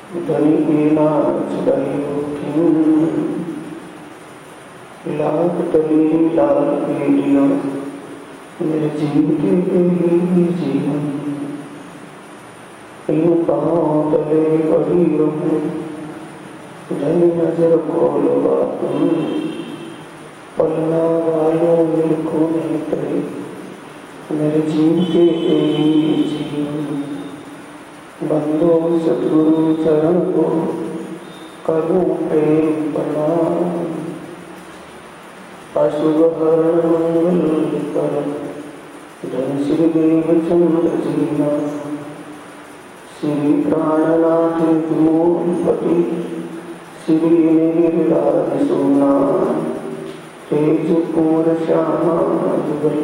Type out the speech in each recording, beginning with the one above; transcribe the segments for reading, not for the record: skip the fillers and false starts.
धनिकेना चुड़ाइयो लाख तली लाल पीड़िया मेरे जीव के तेरी जीवन इन पाँव तले बड़ी रहूं धनी नजर खोलवा तुम पलना वालों निरखो नेत्रे मेरे जीव के तेरी जीवन बंदो सतगुरु चरण को करूं प्रेम प्रणाम अशुभ हरण मंगल कर धन श्री देव चंद्र जीना श्री प्राणनाथ मूलपति श्री नीलराज सोना तेज पूर श्यामा जुगल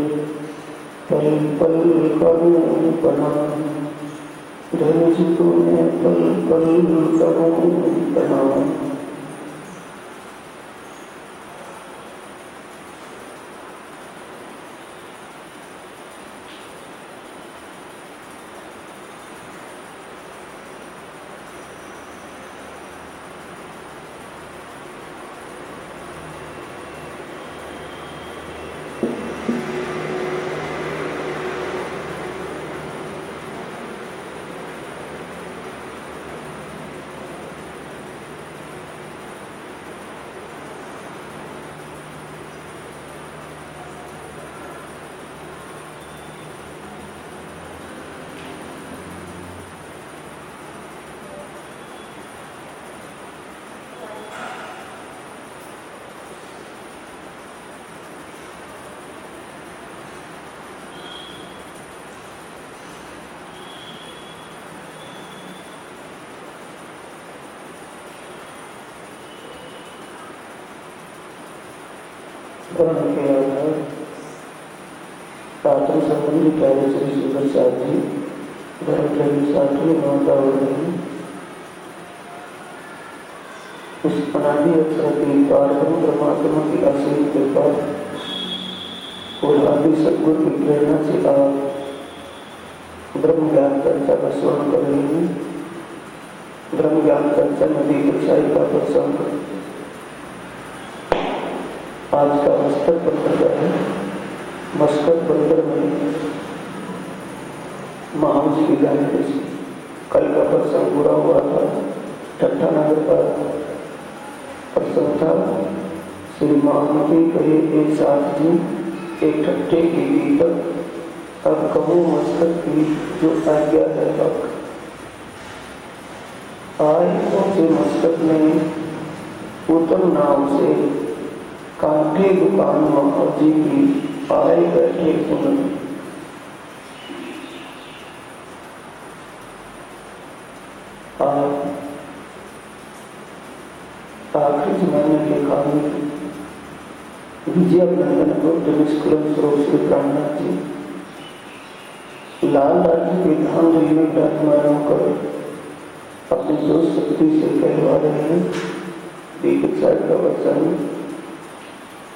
पल पल करूं प्रणाम धन जी को मैं पल पल करूं प्रणाम। धर्म के आधार प्रातः संबंधी प्यारे श्री सुंदर साहब जी धर्म के साथी माता वर्णी उस अनादि अक्षर की पारब्रह्म परमात्मा की असीम कृपा और आदि सद्गुरु की प्रेरणा से आप ब्रह्म ज्ञान चर्चा का श्रवण कर रहे हैं। ब्रह्म ज्ञान चर्चा नदी कक्षाई का प्रसंग आज का मस्तक बंदर है। मस्तक बंदर में महाजी की गायत्री से कल का प्रसंग पूरा हुआ था। ठट्ठा नगर का प्रसंग था। श्री महामती कहे एक साथ जी एक ठट्ठे की गीतक अब कहूँ मस्तक की जो आज्ञा है हक आए पहुंचे मस्तक में उत्तम नाम से कांटे दुकान महाजी की आए बैठे पुनः आखिरी जमाने के कानून विजय नंदन गुप्त निष्कलम स्वरूप श्री प्राणनाथ जी लाल राज्य के धाम में विराजमान होकर अपनी जोश शक्ति से कहवा रहे हैं। दीपक साहब का वचन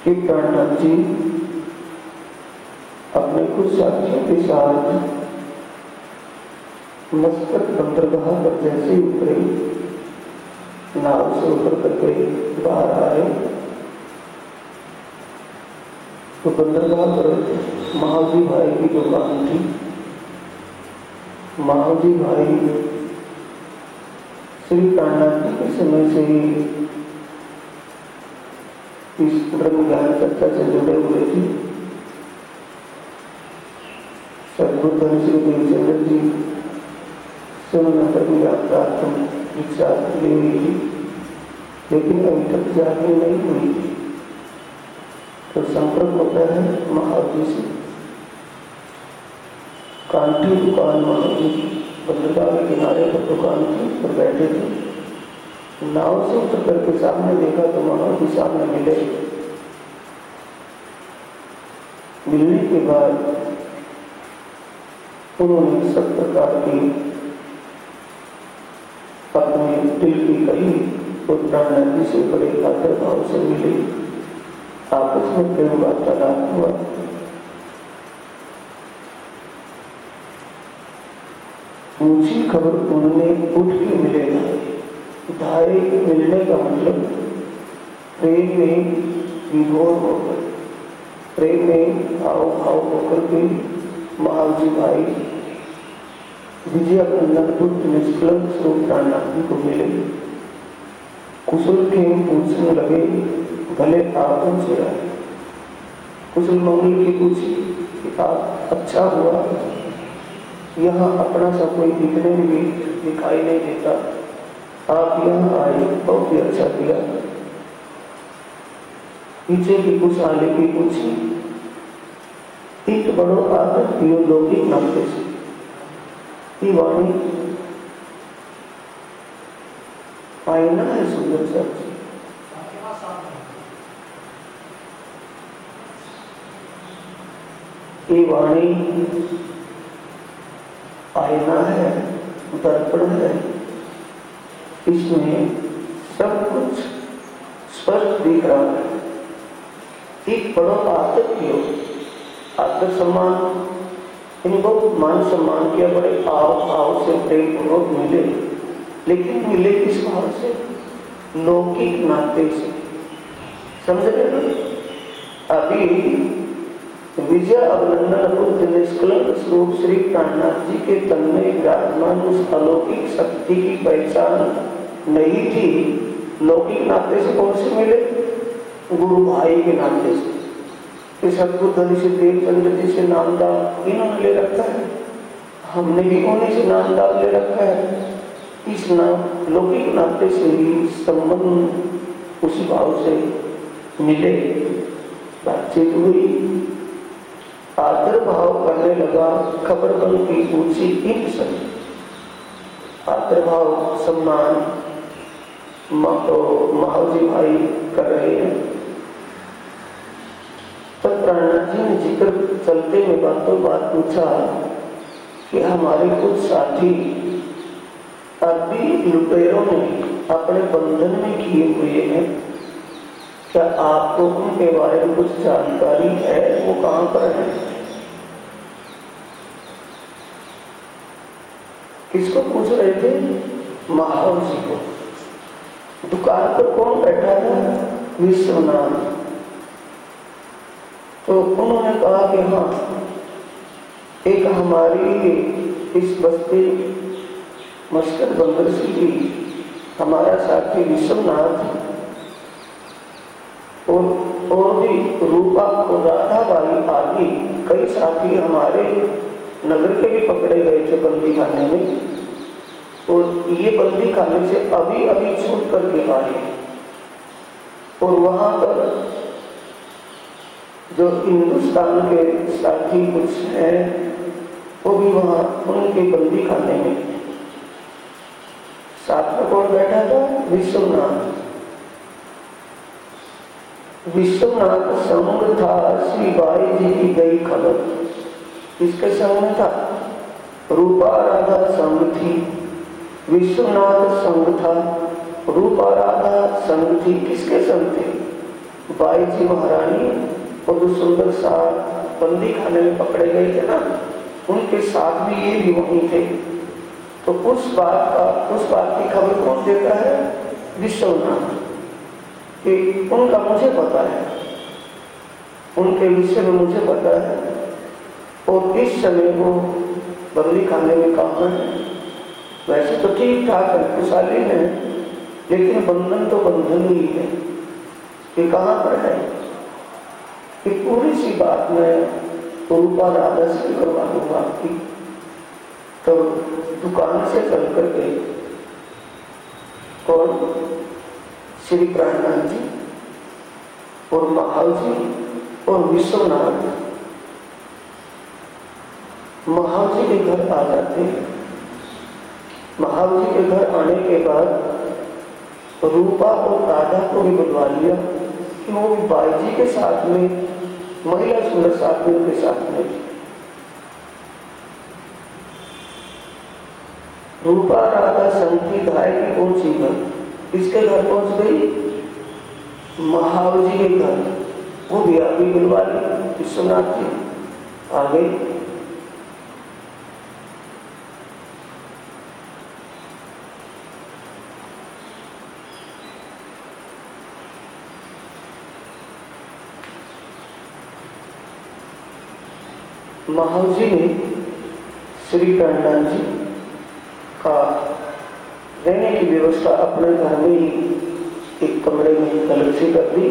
कि प्राणनाथ जी अपने कुछ साथियों के साथ मस्तक बंदरगाह पर जैसे ही उतरे नाव से उतर करके बाहर आए तो बंदरगाह पर महाजी भाई की दुकान थी। महाजी भाई श्री प्राणनाथ जी के समय से ही इस ब्रह्म ज्ञान चर्चा से जुड़े हुए थे। सद्गुरु धन श्री देवचंद्र जी से उन्होंने ब्रह्म ज्ञान प्राप्त दीक्षा ली हुई थी, लेकिन अभी तक जागृति नहीं हुई थी। तो संपर्क होता है महाजी से। कांटी दुकान महाजी बंदरगाह के किनारे पर दुकान थी, पर बैठे थे। नाव से उतर करके सामने देखा तो महाजी सामने मिले। मिलने के बाद उन्होंने सब प्रकार की अपने दिल की कही और प्राणनाथ जी से बड़े आदर भाव से मिले। आपस में प्रेम वार्तालाप हुआ। ऊंची खबर उन्होंने उठ के मिलेगा गए मिलने का मतलब प्रेम में विभोर हो गए, प्रेम में भाव भाव होकर के महाजी भाई विजय बुद्ध निष्कलंक स्वरूप रामनाथ जी को मिले। कुशल के पूछने लगे, भले आप उनसे आए। कुशल मंगल की पूछी कि आप अच्छा हुआ, यहाँ अपना सा कोई दिखने में भी दिखाई नहीं देता, आप यहाँ आए, बहुत ही अच्छा किया। पीछे की खुशहाली की पूछी, एक बड़ो आदर पियो लौकिक नाते से की वाणी आईना है सुंदर सच, ये वाणी आईना है, दर्पण है, इसमें सब कुछ स्पष्ट दिख रहा है। एक बड़ो आदर कियो, आदर सम्मान, इनको मान सम्मान किया, बड़े भाव से प्रेम पूर्वक मिले, लेकिन मिले किस भाव से? लौकिक नाते से। समझ रहे? अभी विजय अभिनंदन बुद्ध निष्कलंक स्वरूप श्री प्राणनाथ जी के तन में विराजमान उस अलौकिक शक्ति की पहचान नहीं थी। लौकिक नाते से कौन से मिले? गुरु भाई के नाते से। सतगुरु से देवचंद्र जी से नामदान इन्होंने ले रखा है, हमने भी उन्हीं से नामदान ले रखा है। इस नाम लौकिक नाते से ही संबंध उस भाव से मिले, बातचीत हुई, आदर भाव करने लगा। खबर बन की पूछी, इन सब आदर भाव सम्मान महाजी भाई कर रहे हैं। तब प्राणनाथ जी ने जिक्र चलते में बातों बात पूछा कि हमारे कुछ साथी अभी लुटेरों ने अपने बंधन में किए हुए हैं, क्या आपको उनके बारे में कुछ जानकारी है? वो कहां पर है? किसको पूछ रहे थे? महाराज जी को। दुकान पर कौन बैठा था? विश्वनाथ। तो उन्होंने कहा कि हाँ, एक हमारी इस बस्ती मस्कट बंदर से भी हमारा साथी विश्वनाथ और भी रूपा और राधा बाई आदि कई साथी हमारे नगर के भी पकड़े गए थे बंदी खाने में, और ये बंदी खाने से अभी अभी छूट करके आए, और वहां पर जो हिंदुस्तान के साथी कुछ हैं वो भी वहां उनके बंदी खाने में। साथ में कौन बैठा था? विश्वनाथ। विश्वनाथ संग था श्री बाई जी की गई खबर। किसके संग में था? रूपा राधा संग थी, विश्वनाथ संग था, रूपा राधा संग थी। किसके संग थे? बाई जी महारानी और जो सुंदर सा बंदी खाने में पकड़े गए थे ना, उनके साथ भी ये भी वहीं थे। तो उस बात की खबर कौन देता है? विश्वनाथ। कि उनका मुझे पता है, उनके विषय में मुझे पता है, और इस समय वो बंदी खाने में कहाँ है? वैसे तो ठीक ठाक है, खुशहाली है, लेकिन बंधन तो बंधन ही है। ये कहाँ पर है? कि पूरी सी बात में रूपा राधा से करवा दूंगा आपकी। तो दुकान से चल करके और श्री प्राणनाथ जी और महाजी और विश्वनाथ महाजी के घर आ जाते हैं। महाजी के घर आने के बाद रूपा और राधा को भी बुलवा लिया कि वो भी बाई जी के साथ में, महिला सुंदर साथियों के साथ में। रूपा राधा संगति धाय की पहुंची घर। किसके घर पहुंच गई? महावजी के घर। वो भी अभी बुलवा ली, विश्वनाथ जी आ गई। महाराज जी ने श्री प्राणनाथ जी का रहने की व्यवस्था अपने घर में ही एक कमरे में अलग से कर दी।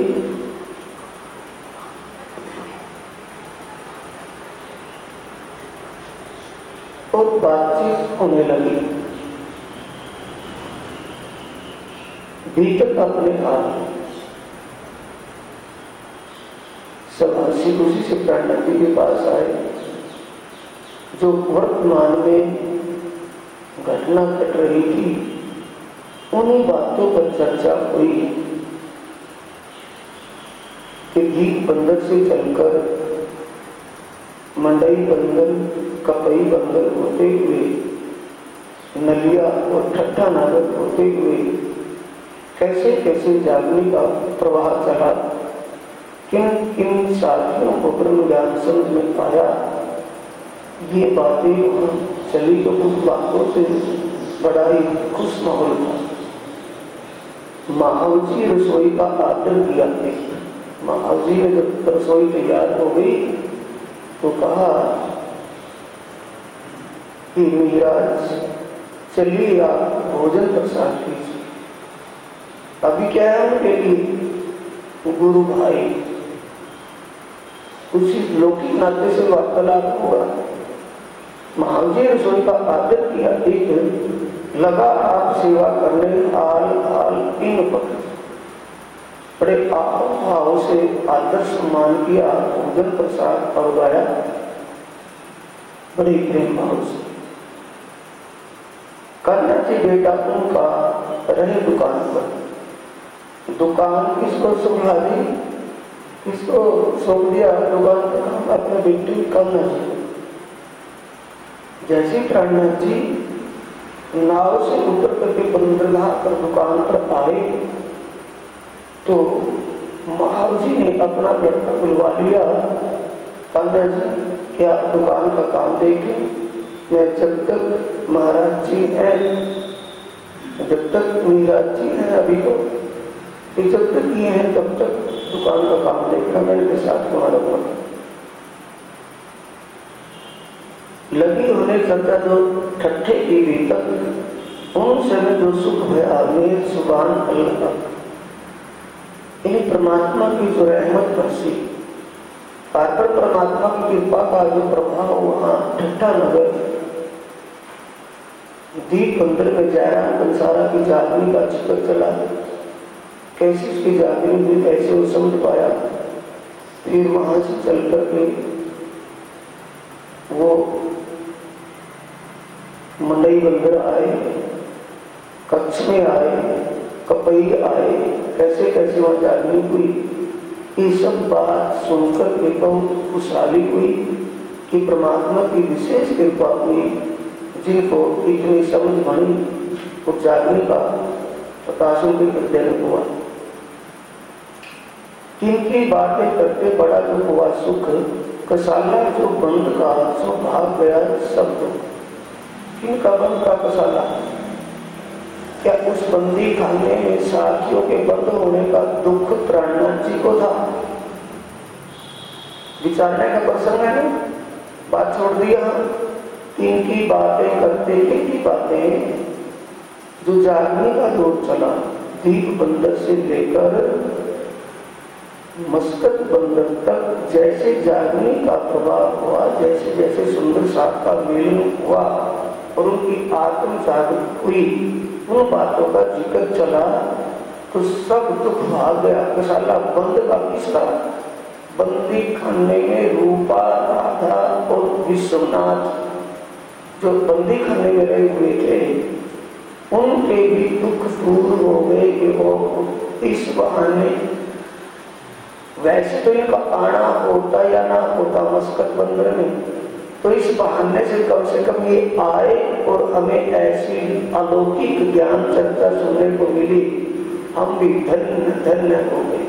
और बातचीत होने लगी। भीतर अपने आप सब हंसी खुशी से प्राणनाथ जी के पास आए। जो वर्तमान में घटना घट रही थी उन्हीं बातों पर चर्चा हुई कि दीप बंदर से चलकर मंडई बंदर, कपई बंदर होते हुए नलिया और ठट्ठा नागर होते हुए कैसे कैसे जागने का प्रवाह चला, किन किन साथियों को ब्रह्म ज्ञान समझ में आया, ये बातें चली। तो उस बातों से बड़ा ही खुश माहौल था। महाराज जी रसोई का आदर किया। महाराज जी ने जब रसोई तैयार हो गई तो कहा कि महाराज चलिए आप भोजन प्रसाद कीजिए। अभी क्या है उनके लिए गुरु भाई, उसी लौकिक नाते से वार्तालाप होगा। महाराज जी रसोई का आदर किया। एक लगा आप सेवा करने हाल हाल इन पर बड़े आप भाव से आदर सम्मान किया, भोजन प्रसाद परोसाया बड़े प्रेम भाव से। करना चाहिए बेटा उनका रहे दुकान पर। दुकान किसको संभला दी, किसको सौंप दिया दुकान का काम, अपने बेटे करना चाहिए। जैसे प्राणनाथ जी नाव से उतर करके बंदरगाह पर दुकान पर आए तो महाराज जी ने अपना लड़का बुलवा लिया। कान्हा जी क्या दुकान का काम देखे, मैं जब तक महाराज जी हैं, जब तक महाराज जी हैं अभी तो जब तक ये हैं तब तक दुकान का काम देखना मेरे साथ तुम्हारा हुआ। लगी होने चलता जो ठट्ठे की भीतर उन समय जो सुख भया मेर सुबान अल्लाह, इन परमात्मा की जो रहमत बरसी, पर परमात्मा की कृपा का जो प्रभाव वहां ठट्ठा नगर दीप बंदर में जयराम कंसारा की जागनी का चित्र चला। कैसी उसकी जागनी हुई, कैसे वो समझ पाया। फिर वहां से चल करके वो मंडई बंदर आए, कच्छ में आए, कपई आए, कैसे कैसे वहां जागनी हुई। ये सब बात सुनकर के बहुत खुशहाली हुई कि परमात्मा की विशेष कृपा हुई। जिनको इतनी समझ बनी और जागने का प्रकाशन भी देने हुआ। किनकी बातें करते बड़ा जो हुआ सुख, कसाला जो बंद का सो भाग गया शब्द। किनका बंद का कसाला? क्या उस बंदी खाने में साथियों के बंद होने का दुख प्राणनाथ जी को था? विचारने का प्रसंग है, बात छोड़ दिया। इनकी बातें करते की बातें जो जागने का दौर चला, दीप बंदर से लेकर मस्कत बंदर तक जैसे जागने का प्रभाव हुआ, जैसे जैसे सुंदर साथ का मिलन हुआ और उनकी आत्म जागृत हुई, उन बातों का जिक्र चला तो सब दुख भाग गया। कसाला बंद का किसका? बंदी खाने में रूपा, राधा और विश्वनाथ जो बंदी खाने में रहे हुए थे, उनके भी दुख दूर हो गए कि वो इस बहाने, वैसे तो इनका आना होता या ना होता मस्कत बंदर में, तो इस बहाने से कम ये आए और हमें ऐसी अलौकिक ज्ञान चर्चा सुनने को मिली, हम भी धन्य धन्य हो गए।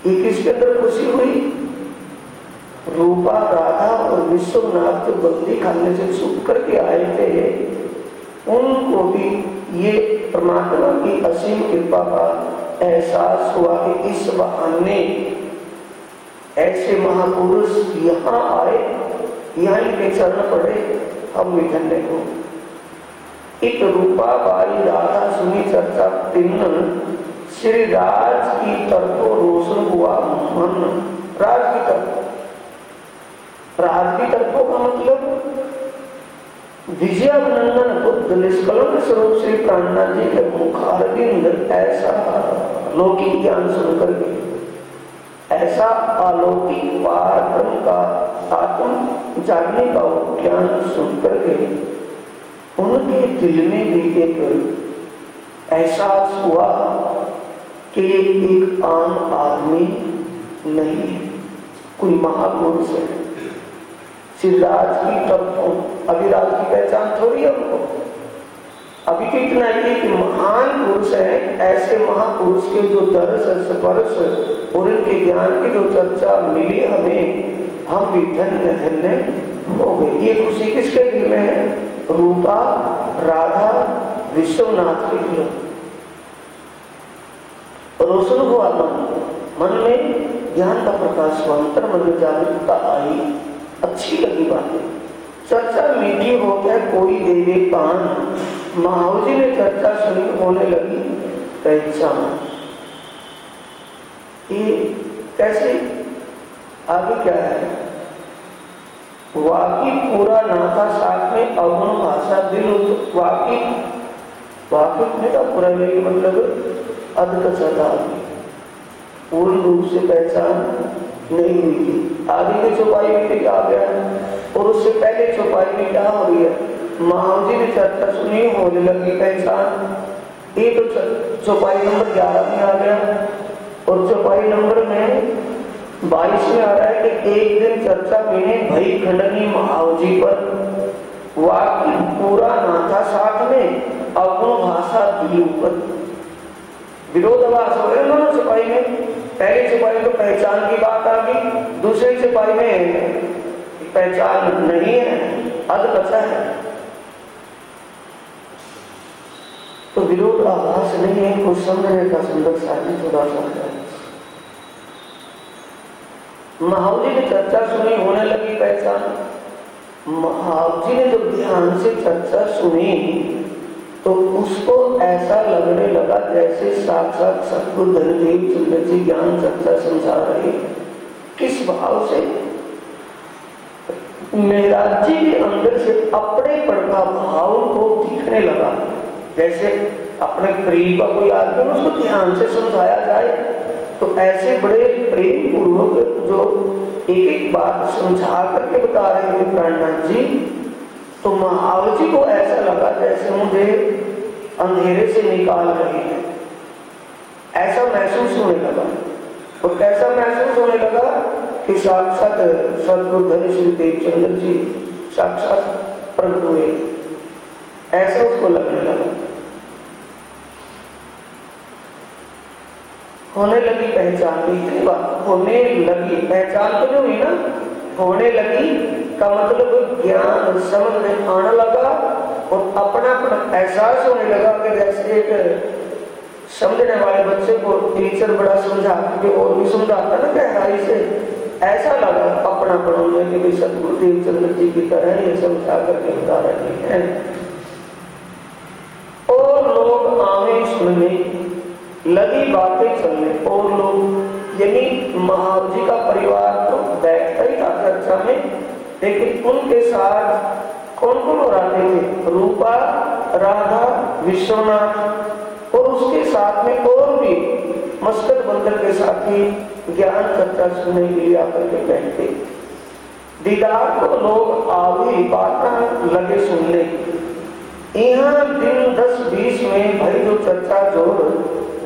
ये किसके अंदर खुशी हुई? रूपा, राधा और विश्वनाथ जो बंदी खाने से छूट करके आए थे, उनको भी ये परमात्मा की असीम कृपा का एहसास हुआ कि इस बहाने ऐसे महापुरुष यहाँ आए यहीं के चरण पड़े हम भी धन्य हो। इत रूपा बाई राधा सुनी चर्चा तीन, श्री राज की तरफों रोशन हुआ मन। राज की तरफ, राज की तरफों का मतलब विजयानंदन बुद्ध निष्कलंक स्वरूप श्री प्राणनाथ जी के मुखारविंद ऐसा लौकिक ज्ञान सुनकर के, ऐसा अलौकिक पराक्रम का आत्म जानने का ज्ञान सुनकर के उनके दिल में भी एक एहसास हुआ कि एक आम आदमी नहीं है, कोई महापुरुष है। सिराज की तरफों, अभी राज की पहचान थोड़ी है उनको, अभी तो इतना ही कि महान पुरुष है। ऐसे महापुरुष के जो दर्श स्पर्श और इनके ज्ञान की जो चर्चा मिली हमें, हम भी धन्य धन्य हो गए। ये खुशी किसके दिल में है? रूपा राधा विश्वनाथ के दिल। रोशन हुआ मन में ज्ञान का प्रकाश हुआ, अंतर मन में जागरूकता आई, अच्छी लगी बातें, चर्चा मीठी हो गया कोई देवे कान। महाव जी ने चर्चा सुनी, होने लगी पहचान। ये कैसे, आगे क्या है? वाकी पूरा नाथा साथ में अवगुण भाषा दिल वाकिफ में का पूरा यही मतलब अधकचता पूर्ण रूप से पहचान नहीं हुई थी। आगे की चौपाई में क्या आ गया और उससे पहले चौपाई में क्या हो रही है? महाव जी ने चर्चा सुनी, होने लगी पहचान। ये तो चौपाई नंबर 11 में आ गया और चौपाई नंबर में 22 में आ रहा है कि एक दिन चर्चा में भई खंडनी महाव जी पर वाक्य पूरा नाथा साथ में अवगुण भाषा दिल ऊपर। विरोधाभास हो रहे दोनों चौपाई में। पहली चौपाई तो पहचान की बात आ गई, दूसरी चौपाई में पहचान नहीं है, अधकचा है। तो विरोधाभास नहीं है, कुछ समझने का सुंदर साथी थोड़ा सा है। महाव जी ने चर्चा सुनी, होने लगी पहचान। महाव जी ने जब ध्यान से चर्चा सुनी तो उसको ऐसा लगने लगा जैसे साक्षात सतगुरु धनदेव चंद्र जी ज्ञान चर्चा समझा रहे। किस भाव से? महाराज जी के अंदर से अपने पर का भाव को दिखने लगा। जैसे अपने प्रिय का कोई आदमी उसको ध्यान से समझाया जाए तो ऐसे बड़े प्रेम पूर्वक जो एक एक बात समझा करके बता रहे थे प्राणनाथ जी, तो महाव जी को ऐसा लगा जैसे मुझे अंधेरे से निकाल रहे हैं, ऐसा महसूस होने लगा। और कैसा महसूस होने लगा कि साक्षात सतगुरु धनी श्री देवचंद्र जी साक्षात प्रकट हुए, ऐसा उसको लगने लगा। होने लगी पहचान, इतनी बात होने लगी पहचान तो नहीं हुई ना, होने लगी का मतलब ज्ञान समझ में आने लगा और अपना अपना एहसास होने लगा कि जैसे एक समझने वाले बच्चे को टीचर बड़ा समझा के और भी समझाता ना गहराई से, ऐसा लगा अपना पढ़ने के भी सतगुरु देवचंद्र जी की तरह ये समझा करके बता रहे हैं। और लोग आवे सुनने लगी, बातें चलने, और लोग यानी महाव जी का परिवार तो बैठता ही था चर्चा में, लेकिन उनके साथ कौन कौन हो रहे थे? रूपा राधा विश्वनाथ और उसके साथ में और भी मस्कत बंदर के साथी ज्ञान चर्चा सुनने के लिए आकर के बैठते। दीदार को लोग आवी बातें लगे सुनने। यहाँ दिन 10-20 में भाई जो चर्चा जोर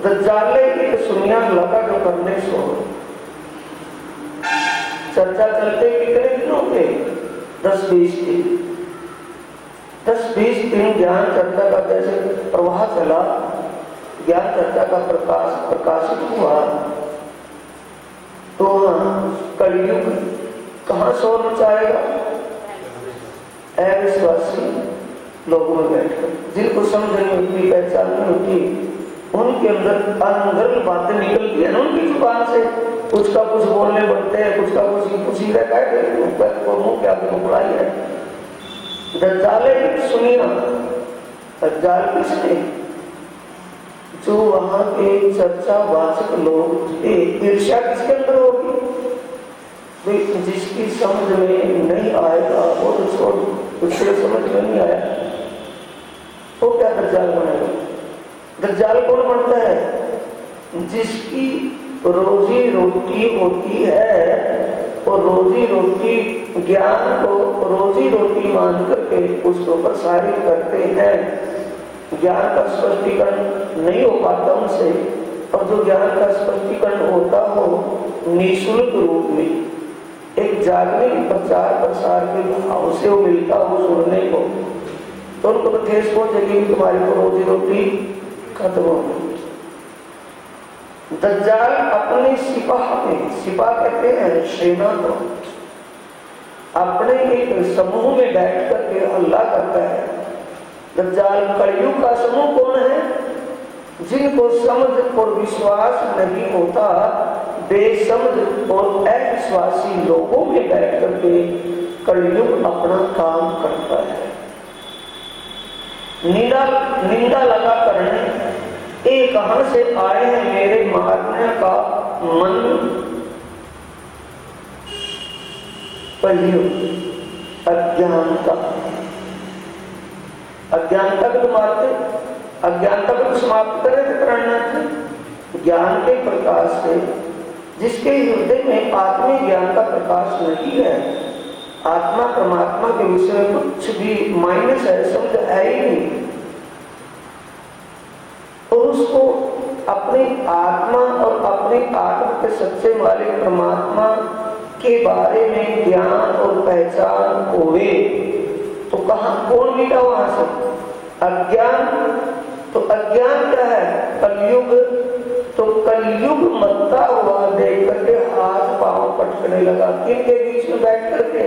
दज्जाले की सुनिया लगा जो करने सो। चर्चा चलते कितने दिन होते? 10-20 दिन। 10-20 दिन ज्ञान चर्चा का जैसे प्रवाह चला, ज्ञान चर्चा का प्रकाशित हुआ, तो कलयुग कहाँ शोर मचाएगा? अविश्वासी लोगों में बैठकर, जिनको समझ नहीं होती, पहचान नहीं होती, उनके अंदर बातें निकलती है ना उनकी जुबान से, कुछ का कुछ बोलने पड़ते हैं, कुछ का कुछ ही रहता है तो मुंह क्या बुराई है। दज्जाले की सुनिए ना, दज्जाल किसने, जो वहां के चर्चा वाचक लोग थे, ईर्ष्या किसके अंदर होगी, जिसकी समझ में नहीं आएगा वो तो छोड़, उसके समझ में नहीं आया वो क्या दज्जाल बनेगा। दज्जाल कौन बनता है, जिसकी रोजी रोटी होती है और रोजी रोटी ज्ञान को रोजी रोटी मान करके उसको प्रसारित करते हैं। ज्ञान का स्पष्टीकरण नहीं हो पाता उनसे, और जो ज्ञान का स्पष्टीकरण होता हो निःशुल्क रूप में एक जागने की प्रचार प्रसार के भाव से वो मिलता हो सुनने को, तो उनको तो ठेस पहुंचेगी कि तुम्हारी तो रोजी रोटी खत्म हो गई। दज्जाल अपने सिपाह में, सिपाह कहते हैं सेना को, अपने एक समूह में बैठ करके हल्ला करता है। दज्जाल कलयुग का समूह कौन है, जिनको समझ और विश्वास नहीं होता, बेसमझ और अविश्वासी लोगों में बैठ करके कलयुग अपना काम करता है। निंदा लगा करने, ये कहां से आए हैं मेरे मारने का मन, अज्ञानता, अज्ञानता को मारते, अज्ञानता को समाप्त करें तो करना चाहिए ज्ञान के प्रकाश से। जिसके हृदय में आत्मीय ज्ञान का प्रकाश नहीं है, आत्मा परमात्मा के विषय में कुछ भी माइनस है, समझ है ही नहीं, और उसको अपनी आत्मा और अपने आत्मा के सच्चे मालिक परमात्मा के बारे में ज्ञान और पहचान होवे तो कहां कौन मिटा वहां से, अज्ञान। तो अज्ञान क्या है, कलयुग। तो कलयुग मत्ता हुआ देख करके हाथ पांव पटकने लगा, किनके बीच में बैठ करके,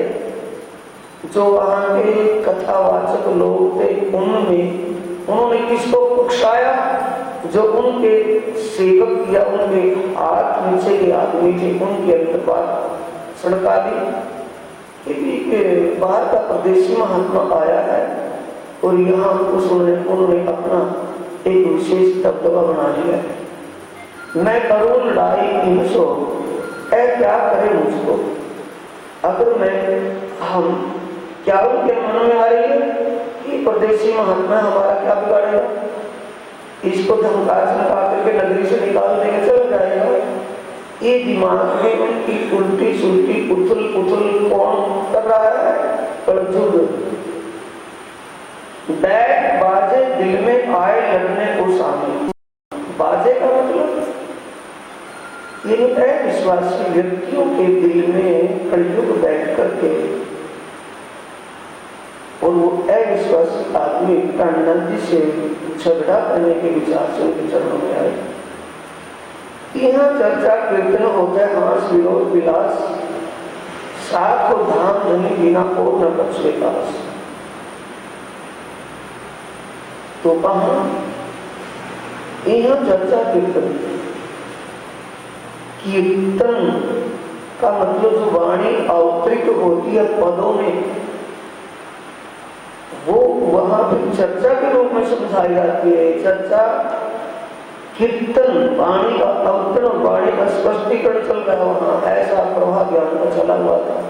जो वहां के कथावाचक लोग थे उनमें। उन्होंने किसको उकसाया, जो उनके सेवक या उनके हाथ नीचे के आदमी थे उनके अंदर बात सड़का दी। बाहर का प्रदेशी महात्मा आया है और यहाँ उन्होंने अपना एक विशेष दबदबा बना लिया है। मैं करूं लड़ाई इनसो, क्या करे मुझको, अगर हम क्या उनके मन में आ रही है कि परदेशी महात्मा हमारा क्या बिगाड़ेगा, इसको धमका करके नगरी से निकाल देंगे चल जाएगा। ये दिमाग में उनकी उल्टी सुल्टी उथल पुथल कौन कर रहा है, कलयुग। बैठ बाजे दिल में आए लड़ने को शामिल, बाजे का मतलब ये विश्वासी व्यक्तियों के दिल में कलयुग बैठ करके, और वो अविश्वासी आदमी नंदी से झगड़ा करने के विचार से उनके चरणों में आए। यहाँ चर्चा कीर्तन होता है, हास विनोद विलास, साथ को धाम धनी बिना और न बचे पास। तो कहा यहाँ चर्चा कीर्तन, कीर्तन का मतलब जो वाणी अवतरित होती है पदों में, वो वहां पे चर्चा के रूप में समझाई जाती है। चर्चा कीर्तन वाणी का अवतरण, वाणी का स्पष्टीकरण चल रहा है वहां, ऐसा प्रवाह ज्ञान का चला हुआ था।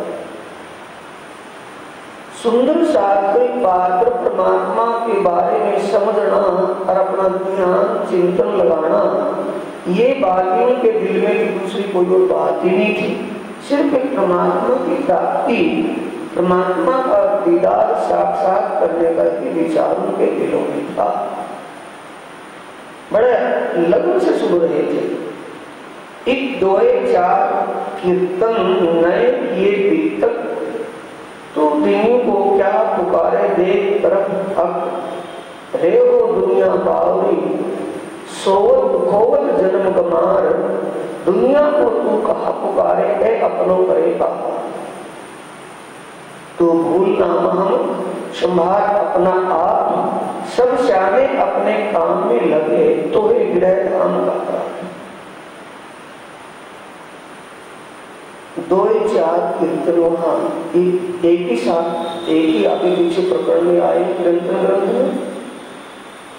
सुंदर सात्विक पात्र परमात्मा के बारे में समझना और अपना ध्यान चिंतन लगाना, ये बातियों के दिल में भी दूसरी कोई और बात ही नहीं थी। सिर्फ एक परमात्मा की प्राप्ति, परमात्मा का दीदार साक्षात करने का ही विचार उनके दिलों में था। बड़े लगन से सुन रहे थे। एक दो चार कीर्तन नए किए बीतक, तो दिनों को क्या पुकारे देख तरफ हक, रे हो दुनिया बावरी, सोवत खोवत जन्म गमार, दुनिया को तू कहा पुकारे है अपनों करे कहा, तो भूल नाम हम संभाल अपना आप, सब श्यामे अपने काम में लगे तो ही विरह धाम का। 2-4 कीर्तन वहाँ एक ही साथ, एक ही आगे पीछे प्रकरण में आए कीर्तन ग्रंथ में,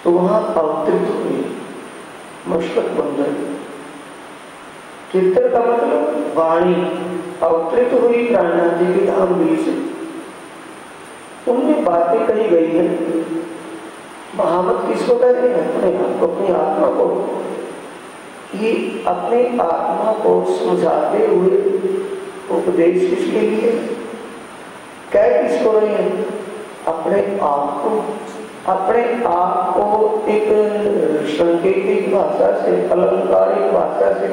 तो वहाँ अवतरित हुए मशकत बंदर। कीर्तन का मतलब वाणी अवतरित हुई प्राणनाथ जी के धाम बीच से, उनमें बातें कही गई है। महामत किसको कहते हैं? अपने आप को, अपनी आत्मा को। ये अपने आत्मा को समझाते हुए उपदेश किसके लिए? कह किसको रहे हैं? अपने आप को। अपने आप को एक सांकेतिक भाषा से, अलंकारिक भाषा से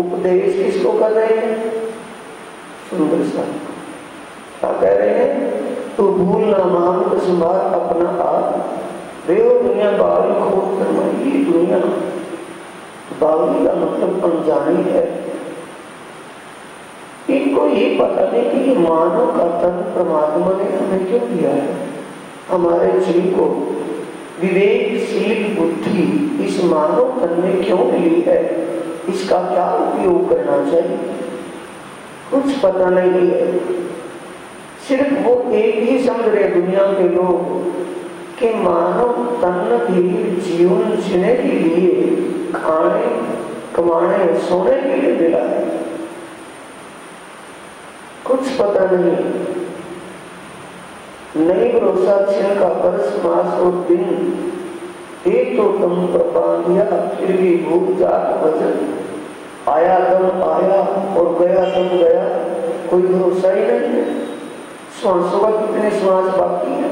उपदेश किसको कर रहे हैं? सुंदर सा क्या कह रहे हैं? तो भूल ना मान तो संभाल अपना आप, रेहो दुनिया बावली खोज करना। ये दुनिया बावली का मतलब अनजानी है। इनको ये पता नहीं कि ये मानव का तन परमात्मा ने हमें क्यों दिया है। हमारे जीव को विवेकशील बुद्धि इस मानव तन में क्यों मिली है, इसका क्या उपयोग करना चाहिए, कुछ पता नहीं है। सिर्फ वो एक ही समझ रहे दुनिया के लोग कि मानव तन भी जीवन जीने के लिए, खाने कमाने सोने के लिए मिला है। कुछ पता नहीं भरोसा क्षण का वर्ष मास और दिन, एक तो तुम प्रपान दिया फिर भी भूल जात वचन, आया दम आया और गया दम गया, कोई भरोसा ही नहीं है। श्वासों का कितने श्वास बाकी है,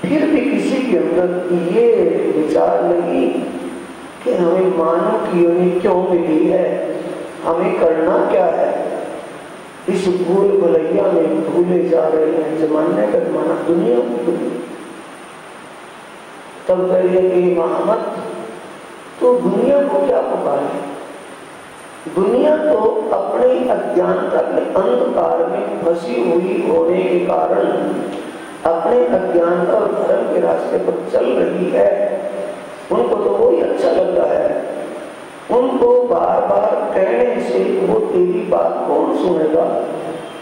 फिर भी किसी के अंदर ये विचार नहीं कि हमें मानव की योनि क्यों मिली है, हमें करना क्या है। इस भूल भुलैया में भूले जा रहे हैं, जमाने का जमाना, दुनिया की दुनिया। तब कहिए कि महामत तो दुनिया को क्या पुकारे? दुनिया तो अपने अज्ञानता के अंधकार में फंसी हुई होने के कारण अपने अज्ञानता और धर्म के रास्ते पर चल रही है। उनको तो वही अच्छा लग रहा है। उनको बार बार कहने से वो तेरी बात कौन सुनेगा,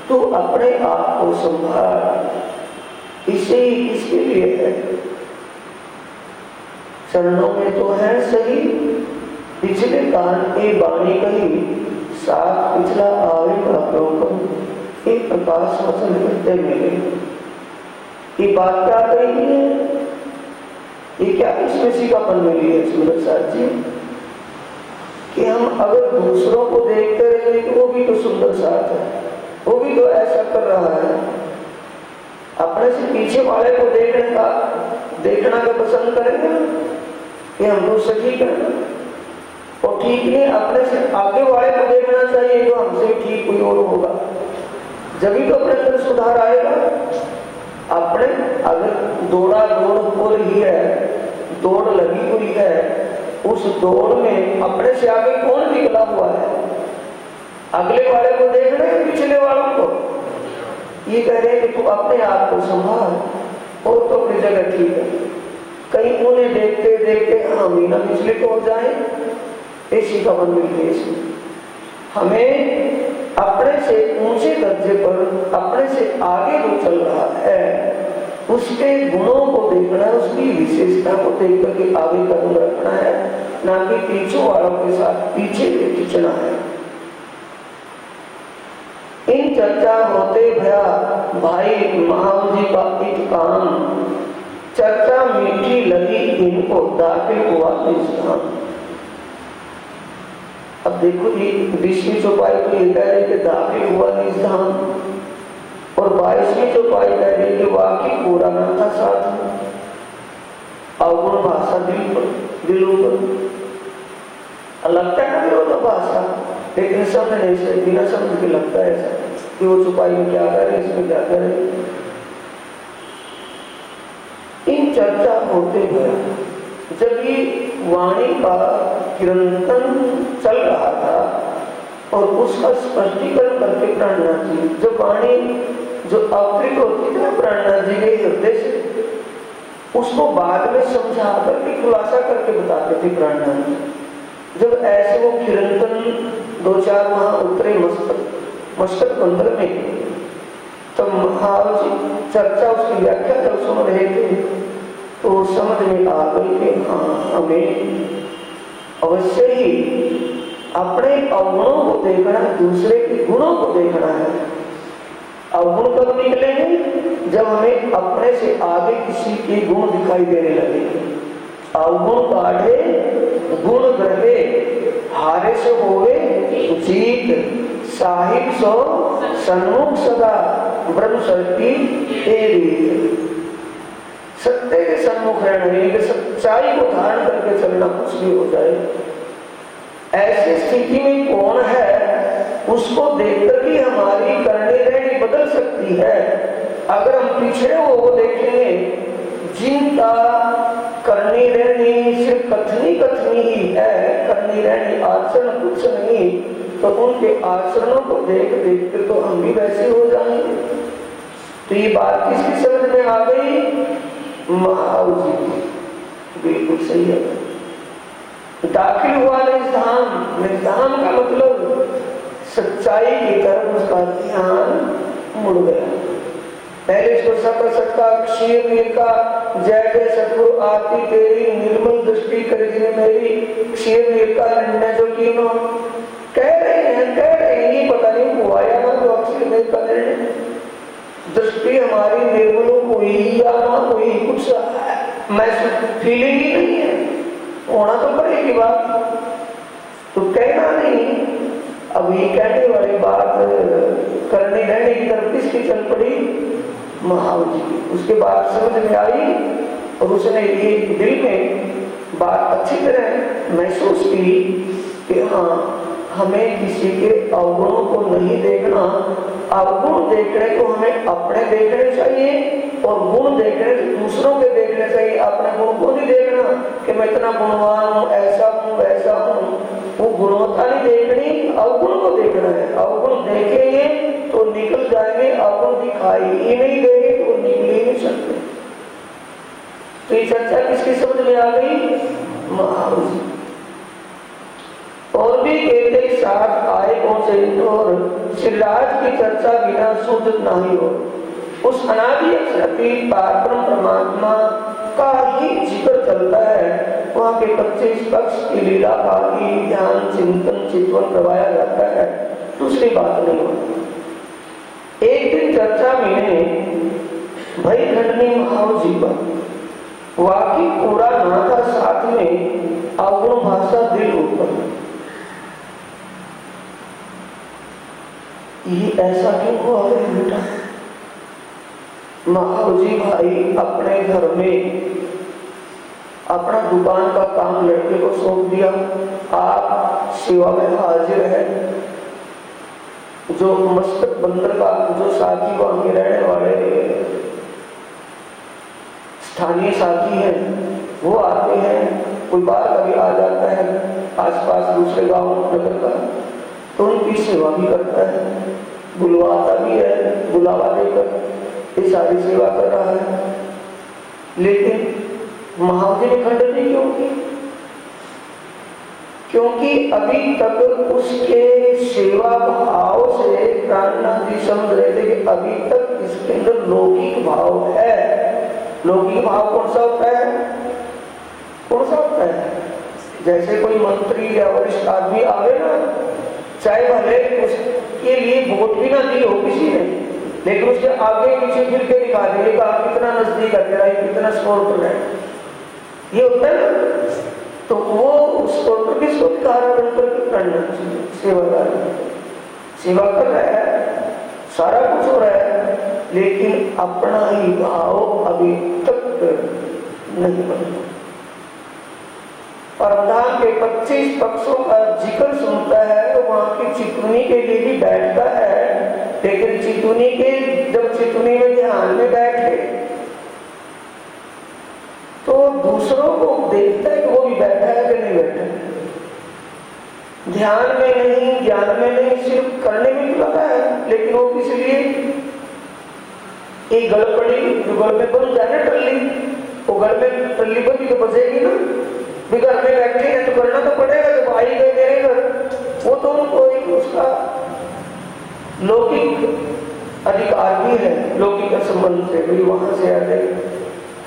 तो अपने आप को संभाल। इसे ही इसके लिए है, चरणों में तो है सही, पिछले कान की बाणी कही, साथ पिछला आवे का प्रभु, एक प्रकाश वचन करते मिले। ये बात क्या कही है? ये क्या इसमें सीखापन मिली है सुंदर साथ जी, कि हम अगर दूसरों को देखते रहे तो वो भी तो सुंदर साथ है, वो भी तो ऐसा कर रहा है। अपने से पीछे वाले को देखना का पसंद करेंगे कि हम तो सही करना, और ठीक नहीं अपने से आगे वाले को देखना चाहिए जो हमसे ठीक कोई और होगा, जब भी तो अपने अंदर सुधार आएगा। अपने अगर दौड़ हो रही है, दौड़ लगी हुई है, उस दौड़ में अपने से आगे कौन निकला हुआ है? अगले वाले को देख रहे हैं, पिछले वालों को। ये कह रहे हैं कि तू अपने आप को संभाल, और तो अपनी जगह ठीक है। कहीं उन्हें देखते देखते हम ही ना पिछले को हो जाए, ऐसी खबर मिलती है इसमें। हमें अपने से ऊंचे दर्जे पर, अपने से आगे जो चल रहा है, उसके गुणों को देखना है, उसकी विशेषता को देख करके आगे कदम रखना है, ना कि पीछे वालों के साथ पीछे खींचना है। इन चर्चा होते भया भाई महाव जी का एक काम, चर्चा मीठी लगी इनको, दाखिल हुआ निष्ठान। अब देखो ये 20वीं चौपाई तो ये कह रहे कि दाखिल हुआ निष्ठान, और 22वीं चौपाई कह रही कि वाकई पूरा न था साथ, अवगुण भाषा दिलों पर लगता है ना वो भाषा, लेकिन समझने से बिना समझ के लगता है ऐसा कि वो चौपाई में क्या करे, इसमें क्या करे। इन चर्चा होते हुए जब ये वाणी का कीर्तन चल रहा था और उसका स्पष्टीकरण करके प्राणनाथ जी, जो वाणी जो अवतरित होती थी ना प्राणनाथ जी के हृदय से, उसको बाद में समझा करके खुलासा करके बताते थे प्राणनाथ जी। जब ऐसे वो कीर्तन 2-4 वहां उतरे मस्तक मस्तक बंदर में। तो महाराज चर्चा उसकी व्याख्या जब सुन रहे थे तो समझ में आ गई कि हाँ, हमें अवश्य ही अपने अवगुणों को देखना, दूसरे के गुणों को देखना है। अवगुण कब निकलेंगे? जब हमें अपने से आगे किसी के गुण दिखाई देने लगेंगे। अवगुण काढ़े गुण ग्रहे, हारे से होवे जीत, साहिब सो सन्मुख सदा, ब्रह्म सर्टी सत्य के सन्मुख रहना, सच्चाई को धारण करके चलना कुछ भी हो जाए। ऐसी स्थिति में कौन है, उसको देखकर ही हमारी करनी रहनी बदल सकती है। अगर हम पिछड़े वो देखेंगे जिनका करनी रहनी सिर्फ कथनी कथनी ही है, करनी रहनी आचरण कुछ नहीं, तो उनके आचरणों को देख देख कर तो हम भी वैसे हो जाएंगे। तो ये बात किसकी समझ में आ गई? महाराज जी, बिल्कुल सही है। दाखिल हुआ निधान, निधान का मतलब सच्चाई की तरफ उसका ध्यान मुड़ गया। पहले इसको सकल सत्ता क्षीर का जय जय सतगुरु आती तेरी, निर्मल दृष्टि कर जिन मेरी, क्षीर का निर्णय जो कीनो कह रहे हैं, ये पता नहीं हुआ या ना, जो अक्षीर का निर्णय दृष्टि हमारी निर्मल हुई या ना हुई, कुछ महसूस फीलिंग ही नहीं है, होना तो पड़ेगी बात, तो कहना नहीं। अब ये कहने वाली बात करने रहने की तरफ किसकी चल पड़ी? महावीर जी की। उसके बाद समझ में आई और उसने ये दिल में बात अच्छी तरह महसूस की कि हाँ, हमें किसी के अवगुणों को नहीं देखना, अवगुण देखने को हमें अपने देखने चाहिए और गुण देखने को दूसरों के देखने चाहिए। अपने गुण को नहीं देखना कि मैं इतना गुणवान हूँ, ऐसा हूँ, वैसा हूँ, वो गुणवत्ता नहीं देखनी, अवगुण को देखना है। अवगुण देखेंगे तो निकल जाएंगे, अवगुण दिखाई ही नहीं देंगे तो निकल ही नहीं सकते। तो ये चर्चा किसकी समझ में आ गई? महावीर। और भी कहते साथ आए पहुंचे और श्रीराज की चर्चा बिना सूझ नहीं हो। उस अनादि अक्षरती पारब्रह्म परमात्मा का ही जिक्र चलता है। वहाँ के 25 पक्ष की लीला का ही ध्यान चिंतन चितवन करवाया जाता है, दूसरी बात नहीं होती। एक दिन चर्चा में भाई खंडनी महाव जी पर वाकई पूरा ना था, साथ में अवगुण भाषा दिल ऊपर। ये ऐसा क्यों हुआ है बेटा? महाजी भाई अपने घर में अपना दुकान का काम लड़के को सौंप दिया, आप सेवा में हाजिर है। जो मस्तक बंदर का जो साथी वहां के रहने वाले स्थानीय साथी हैं, वो आते हैं, कोई बार कभी आ जाता है आसपास दूसरे गांव नगर का, तो उनकी सेवा भी करता है, बुलवाता भी है, बुलावा देकर ये सारी सेवा कर रहा है। लेकिन महावीर ने खंडन नहीं क्यों की? क्योंकि अभी तक उसके सेवा भाव से प्राणनाथ जी समझ रहे थे कि अभी तक इसके अंदर लौकिक भाव है। लौकिक भाव कौन सा होता है? कौन सा होता है? जैसे कोई मंत्री या वरिष्ठ आदमी आवे ना, चाहे भले उसके लिए वोट भी ना दी हो किसी ने, लेकिन उसके आगे पीछे फिर के दिखा देगा कितना नजदीक है तेरा, कितना स्कोर कर रहा है, ये होता है ना। तो वो उसको तो किसको दिखा रहा है? करना सेवादार सेवा कर रहा है, सारा कुछ हो रहा है, लेकिन अपना ही भाव अभी तक नहीं बना। परधाम के 25 पक्षों का जिक्र सुनता है, तो वहां की चितुनी के लिए भी बैठता है, लेकिन चितुनी के जब चितुनी में ध्यान में बैठे तो दूसरों को देखता है कि वो भी बैठा है कि नहीं बैठा है। ध्यान में नहीं, ज्ञान में नहीं, सिर्फ करने में लगा है, लेकिन वो किस लिए? एक गल पड़ी, जो गल में बंद जाने टल्ली, वो गल में टल्ली बंदी तो बचेगी ना। भी घर में बैठे हैं तो करना तो पड़ेगा, जब आई गए मेरे घर, वो तो उनको एक उसका लौकिक अधिकार भी है, लौकिक संबंध से भाई वहां से आ जाए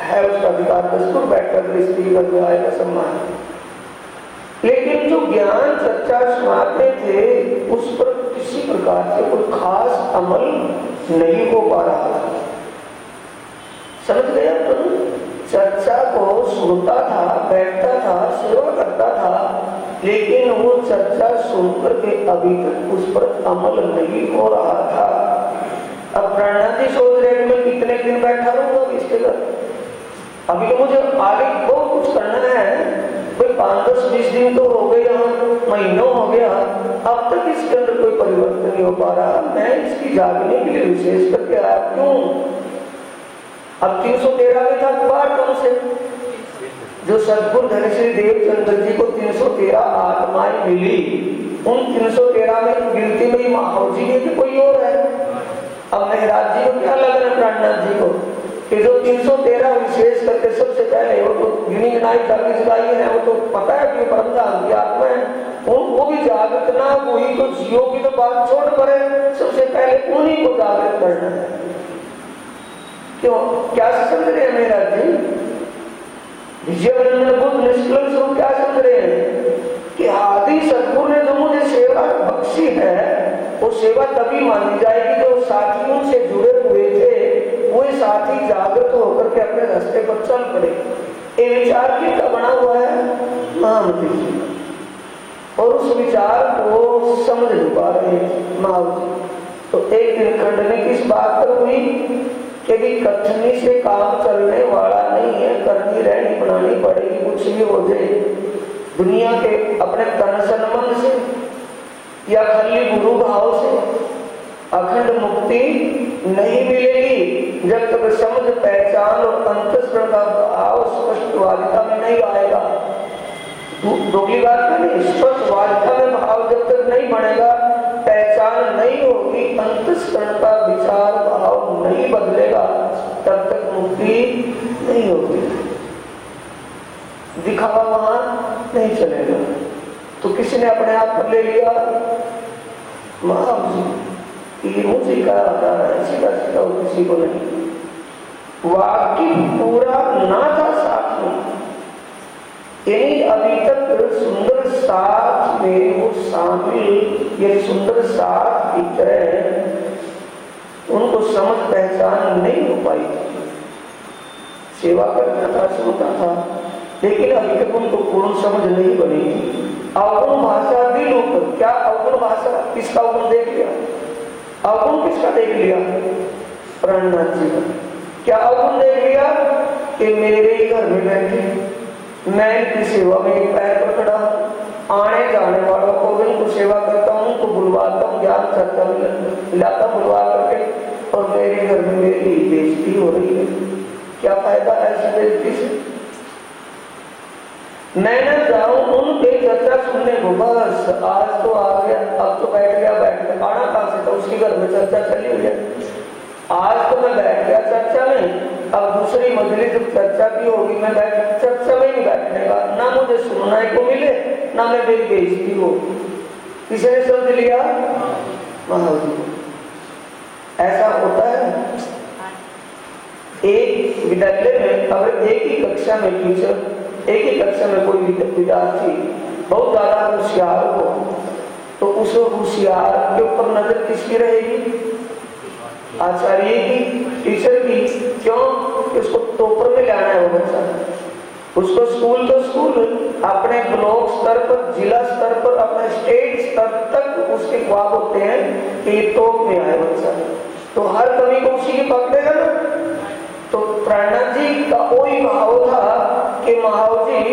है उसका अधिकार, दस्तूर बैठकर स्त्री का न्याय का सम्मान। लेकिन जो ज्ञान चर्चा सुनाते थे उस पर किसी प्रकार से कोई खास अमल नहीं हो पा रहा। समझ गया? तो चर्चा को सुनता था, बैठता था, सेवा करता था, लेकिन वो चर्चा सुनकर के अभी तक उस पर अमल नहीं हो रहा था। अब प्रणनाथ जी सोच रहे हैं मैं कितने दिन बैठा रहूंगा इसके घर, अभी तो मुझे आगे बहुत कुछ करना है भाई, 5-10-20 दिन तो हो गए, यहाँ महीनों हो गया, अब तक इसके अंदर कोई परिवर्तन नहीं हो पा रहा। मैं इसकी जागने के लिए विशेष करके आया क्यों? अब 313 में था बार कौन से जो सदगुरु धनश्री देवचंद्र जी को 313 आत्माएं मिली, उन 313 में गिनती में महाव जी है कि कोई और है? अब महराज जी को क्या लग रहा है प्राणनाथ जी को कि जो 313 विशेष करके सबसे पहले वो तो गिनी गिनाई जागी जगाई है, वो तो पता है कि परम धाम की आत्मा है, उनको भी जागृत ना हुई तो जियो की तो बात छोड़ पड़े, सबसे पहले उन्हीं को जागृत करना है। क्यों? क्या समझ रहे हैं मेरा जी? विजय बुद्ध निष्कलंक स्वरूप क्या समझ रहे हैं कि आदि सदगुरु ने जो मुझे सेवा बख्शी है वो सेवा तभी मानी जाएगी जो साथियों से जुड़े हुए थे वही साथी जागृत होकर के अपने रास्ते पर चल पड़े। ये विचार किसका बना हुआ है? महामती जी, और उस विचार को समझ नहीं पा रहे महावती। तो एक दिन खंडनी किस बात पर हुई कि कथनी से काम चलने वाला नहीं है, करनी रहनी बनानी पड़ेगी, कुछ भी हो जाए दुनिया के अपने तन संबंध से या खाली गुरु भाव से अखंड मुक्ति नहीं मिलेगी जब तक समझ पहचान और अंतःकरण का भाव स्पष्ट वालिका में नहीं आएगा। दोगली बात नहीं, स्पष्ट वालिका में भाव जब तक नहीं बनेगा, पहचान नहीं होगी, अंतःकरण का विचार भाव नहीं बदलेगा, तब तक मुक्ति नहीं होगी। दिखावा वहां नहीं चलेगा। तो किसी ने अपने आप पर ले लिया ये मुझे का सीधा सीधा और किसी को नहीं। वाक्य पूरा ना था साथ में, यही अभी तक सुंदर साथ में वो शामिल, ये सुंदर साथ की तरह उनको समझ पहचान नहीं हो पाई। सेवा करना था, सुनता था, लेकिन अभी तक उनको पूर्ण समझ नहीं बनी। अवगुण भाषा भी लोग, क्या अवगुण भाषा? किसका अवगुण देख लिया? अवगुण किसका देख लिया? प्राणनाथ जी का। क्या अवगुण देख लिया कि मेरे ही घर में बैठे मैं इनकी सेवा में एक पैर पर खड़ा, आने जाने वालों को भी उनको सेवा करता हूँ, उनको बुलवाता हूँ, ज्ञान चर्चा में लाता बुलवा करके, और मेरे घर में मेरी बेइज्जती हो रही है। क्या फायदा है ऐसी बेइज्जती से? मैं न जाऊं उनके चर्चा सुनने को, बस आज तो आ गया, अब तो बैठ गया, बैठ गया, आना कहां से था? उसके घर में चर्चा चली हुई है, आज तो मैं बैठ गया चर्चा में, अब दूसरी मजलिस जब चर्चा की होगी मैं बैठ चर्चा में नहीं बैठने का, ना मुझे सुनने को मिले ना मैं मेरी बेइज्जती हो। किसने समझ लिया? महाराज। ऐसा होता है एक विद्यालय में, अगर एक ही कक्षा में टीचर, एक ही कक्षा में कोई विद्यार्थी बहुत ज्यादा होशियार हो तो उस होशियार के ऊपर नजर किसकी रहेगी? आचार्य की, टीचर की। क्यों? उसको टॉपर में लाना है वो बच्चा, उसको स्कूल तो स्कूल, अपने ब्लॉक स्तर पर, जिला स्तर पर, अपने स्टेट स्तर तक उसके ख्वाब होते हैं कि ये टॉप में आए बच्चा, तो हर कमी को उसी की पकड़ेगा ना। तो प्राणनाथ जी का वही भाव था कि महाव जी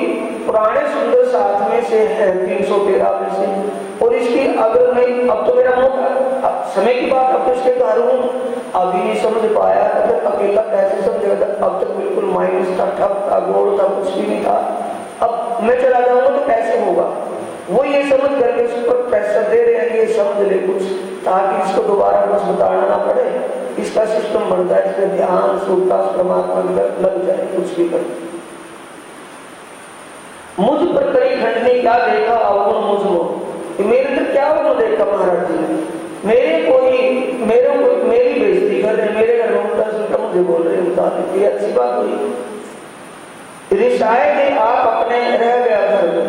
पुराने सुंदर साथ में से है 313 में से, और इसकी अगर नहीं, अब तो मेरा मौका, अब समय की बात, अब तो इसके घर हूँ, अभी नहीं समझ पाया, अगर अकेला कैसे समझेगा? अब तक बिल्कुल माइनस था, ठप था, गोल था, कुछ भी नहीं था, अब मैं चला जाऊंगा तो कैसे होगा? वो ये समझ करके उस पर प्रेशर दे रहे हैं, ये समझ ले कुछ, ताकि इसको दोबारा कुछ बताना ना पड़े, इसका सिस्टम बन जाए, इसमें ध्यान सूता परमात्मा लग जाए, कुछ भी कर। मुझ पर कई खंड ने क्या देखा अवगुण मुझ में, मेरे अंदर क्या अवगुण देखा महाराज जी ने? मेरी बेइज्जती कर रहे, मेरे घर में उल्टा सुल्टा मुझे बोल रहे, बता देते, अच्छी बात हुई। रिसाए थे आप अपने रह गया घर में,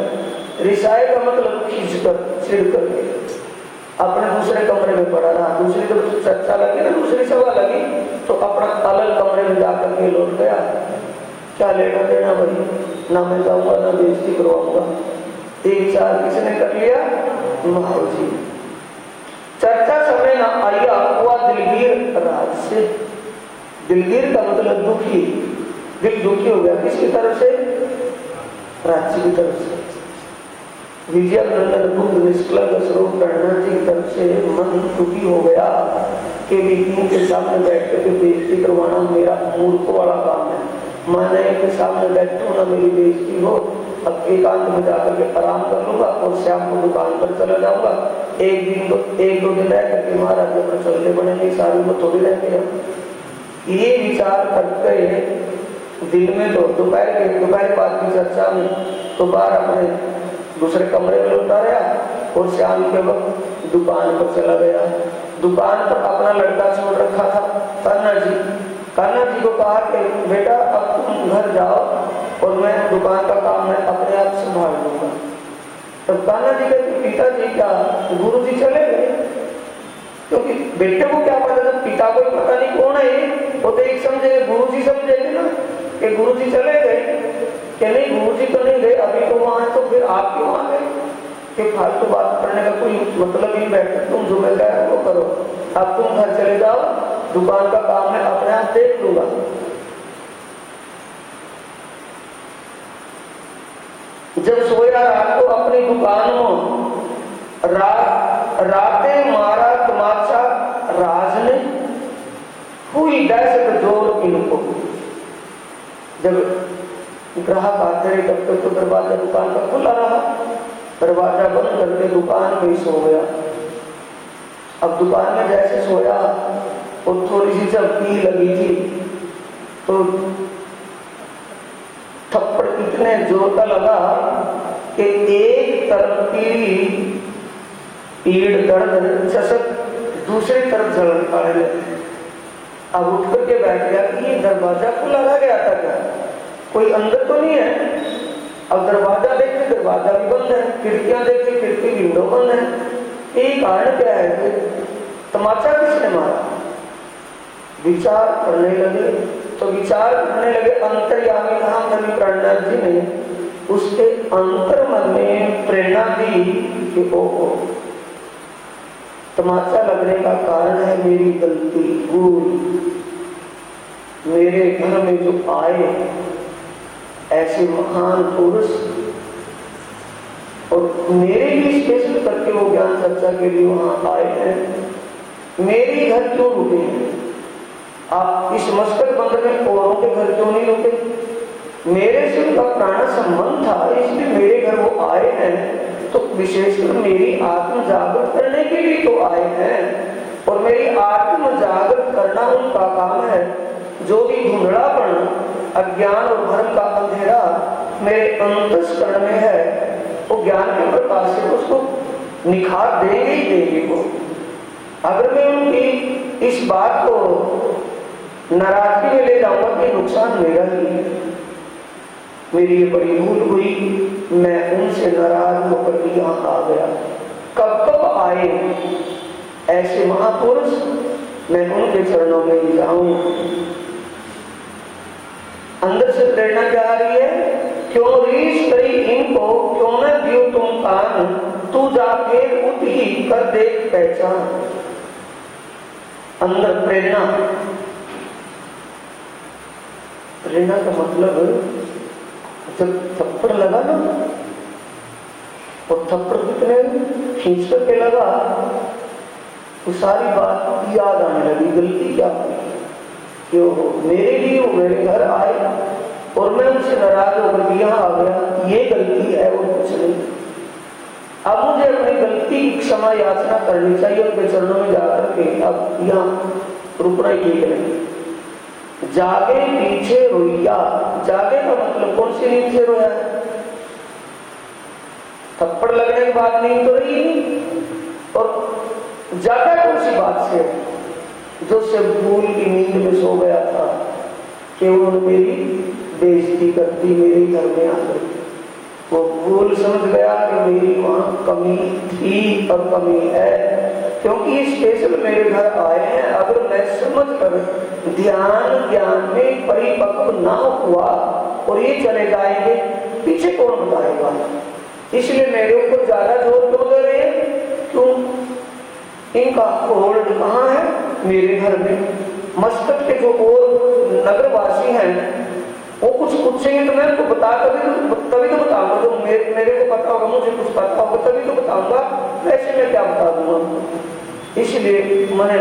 रिसाए का मतलब खींच कर चिड़ करके अपने दूसरे कमरे में पड़ा रहा, दूसरी तो चर्चा लगी ना, दूसरी सभा लगी तो अपना अलग कमरे में जाकर के लौट गया। क्या लेना देना भाई, ना मैं जाऊंगा ना बेइज्जती करवाऊंगा। ये विचार किसने कर लिया? महाराज। चर्चा समय ना आया हुआ दिलगीर राज से। दिलगीर का मतलब दुखी, दिल दुखी हो गया। किसकी तरफ से? राज्य की तरफ से। विजय नंदन बुद्ध निष्कलंक स्वरूप प्रणा जी की तरफ से मन दुखी हो गया कि विष्णु के सामने बैठ कर बेइज्जती करवाना मेरा मूर्ख वाला काम है। माने के सामने बैठूं ना मेरी बेइज्जती हो, अब एकांत में जाकर के आराम कर लूंगा और शाम को दुकान पर चला जाऊंगा। एक दो दिन रह करके महाराज पर चलते बनेंगे, सारी को थोड़ी रह गए। ये विचार करते दिन में तो दोपहर बाद की चर्चा में तो बाहर अपने दूसरे कमरे में लौटा रहा और शाम के वक्त दुकान पर चला गया। दुकान पर अपना लड़का छोड़ रखा था कान्हा जी को कहा कि बेटा अब तुम घर जाओ और मैं दुकान का काम मैं अपने आप संभाल लूंगा। तब कान्हा जी कहते पिताजी क्या गुरु जी चले गए? क्योंकि बेटे को क्या पता था, पिता को पता नहीं कौन है, वो तो एक समझे गुरु जी समझेंगे ना कि गुरु जी चले गए, कि नहीं गुरु जी तो नहीं गए, अभी तो वहां है, तो फिर आप क्यों आ गए? कि फालतू बात करने का कोई मतलब नहीं बैठा, तुम जो मैं कह वो करो, अब तुम घर चले जाओ, दुकान का काम मैं अपने आप देख लूंगा। जब सोया रात को अपनी दुकान में राते मारा तमाचा राज ने, हुई दहशत जोर इनको। जब ग्राहक आते रहे तब तक तो दरवाजा दुकान का खुला रहा, दरवाजा बंद करके दुकान में सो गया। अब दुकान में जैसे सोया और थोड़ी सी जब पी लगी थी तो थप्पड़ इतने जोर का लगा कि एक तरफ की पीड़ दर्द चसक दूसरी तरफ जलन पाने लगी। अब उठ करके बैठ गया कि ये दरवाजा खुला रह गया था क्या, कोई अंदर तो नहीं है। अब दरवाजा देखते दरवाजा भी बंद है, खिड़कियां देखते खिड़की विंडो बंद है। ये कारण क्या है? तमाचा किसने मारा? विचार करने लगे तो विचार करने लगे अंतर्यामी धाम प्रणा जी ने उसके अंतर मन में प्रेरणा दी कि ओहो तमाचा लगने का कारण है मेरी गलती, भूल। मेरे घर में जो आए ऐसे महान पुरुष और मेरे लिए स्पेशल करके वो ज्ञान चर्चा के लिए वहां आए हैं, मेरे घर क्यों रुके हैं? आप इस मस्कट बंद में औरों के घर क्यों नहीं रुके? मेरे से उनका प्राण संबंध था, इसलिए मेरे घर वो आए हैं, तो विशेषकर मेरी आत्म जागृत करने के लिए तो आए हैं। और मेरी आत्म जागृत करना उनका काम है। जो भी धुंधलापन, अज्ञान और भ्रम का अंधेरा मेरे अंतःकरण में है, वो ज्ञान के प्रकाश से उसको निखार देंगे ही देंगे वो। अगर मैं उनकी इस बात को नाराजगी में ले जाऊंगा कि नुकसान मेरा ही है, मेरी ये बड़ी भूल हुई, मैं उनसे नाराज होकर यहाँ आ गया। कब कब आए ऐसे महापुरुष, मैं उनके चरणों में ही जाऊं। अंदर से प्रेरणा क्या आ रही है? क्यों रीस करी इनको, क्यों न दियो तुम कान, तू जाके उठी कर देख पहचान। अंदर प्रेरणा, प्रेरणा का मतलब जब थप्पड़ लगा ना, और थप्पड़ कितने खींच करके लगा, तो सारी बात याद आने लगी, गलती क्या हुई, क्यों हो मेरे लिए वो मेरे घर आए और मैं उनसे नाराज होकर यहाँ आ गया, ये गलती है और कुछ नहीं। अब मुझे अपनी गलती की क्षमा याचना करनी चाहिए उनके चरणों में जाकर के। अब यहाँ रुकना ही ठीक नहीं। जागे पीछे रोइया, जागे का मतलब कौन सी नींद से रोया है? थप्पड़ लगने के बाद नींद तो रही नहीं, और जागा कौन सी बात से, जो सिर्फ भूल की नींद में सो गया था कि उन्होंने मेरी बेइज्जती कर दी, मेरे घर में आ गई। वो भूल समझ गया कि मेरी वहाँ कमी थी और कमी है, क्योंकि स्पेशल मेरे घर आए हैं। अगर मैं समझ कर ध्यान ज्ञान में परिपक्व ना हुआ और ये चले जाएंगे, पीछे कौन बताएगा? इसलिए मेरे ऊपर ज्यादा जोर क्यों दे रहे हैं? क्यों? इनका होल्ड कहाँ है? मेरे घर में। मस्कट के जो और नगरवासी हैं वो कुछ पूछेंगे तो मैं उनको बता तभी तो बताऊंगा। तो मेरे को पता होगा, मुझे कुछ पता होगा तभी तो बताऊंगा, वैसे मैं क्या बता दूंगा। इसलिए मैंने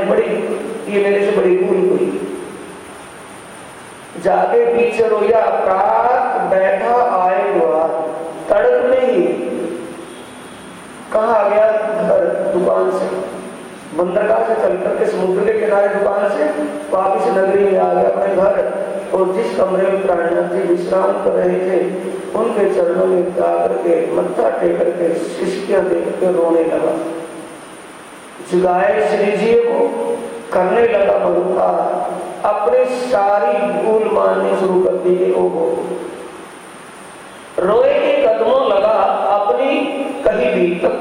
ये मेरे से बड़ी भूल हुई। जाके बीच रोया प्रात बैठा आए द्वार, तड़क में ही कहाँ आ गया? घर, दुकान से, बंदरगाह से चल करके समुद्र के किनारे दुकान से वापिस नगरी में आ गया अपने घर। और जिस कमरे में प्राणनाथ जी विश्राम कर रहे थे, उनके चरणों में जाकर के मत्था टेक करके शिष्टियां देख के रोने लगा। जुगाए श्री जी को करने लगा मरुखा, अपनी सारी भूल माननी शुरू कर दी कि ओहो। रोए के कदमों लगा अपनी कही भी तक।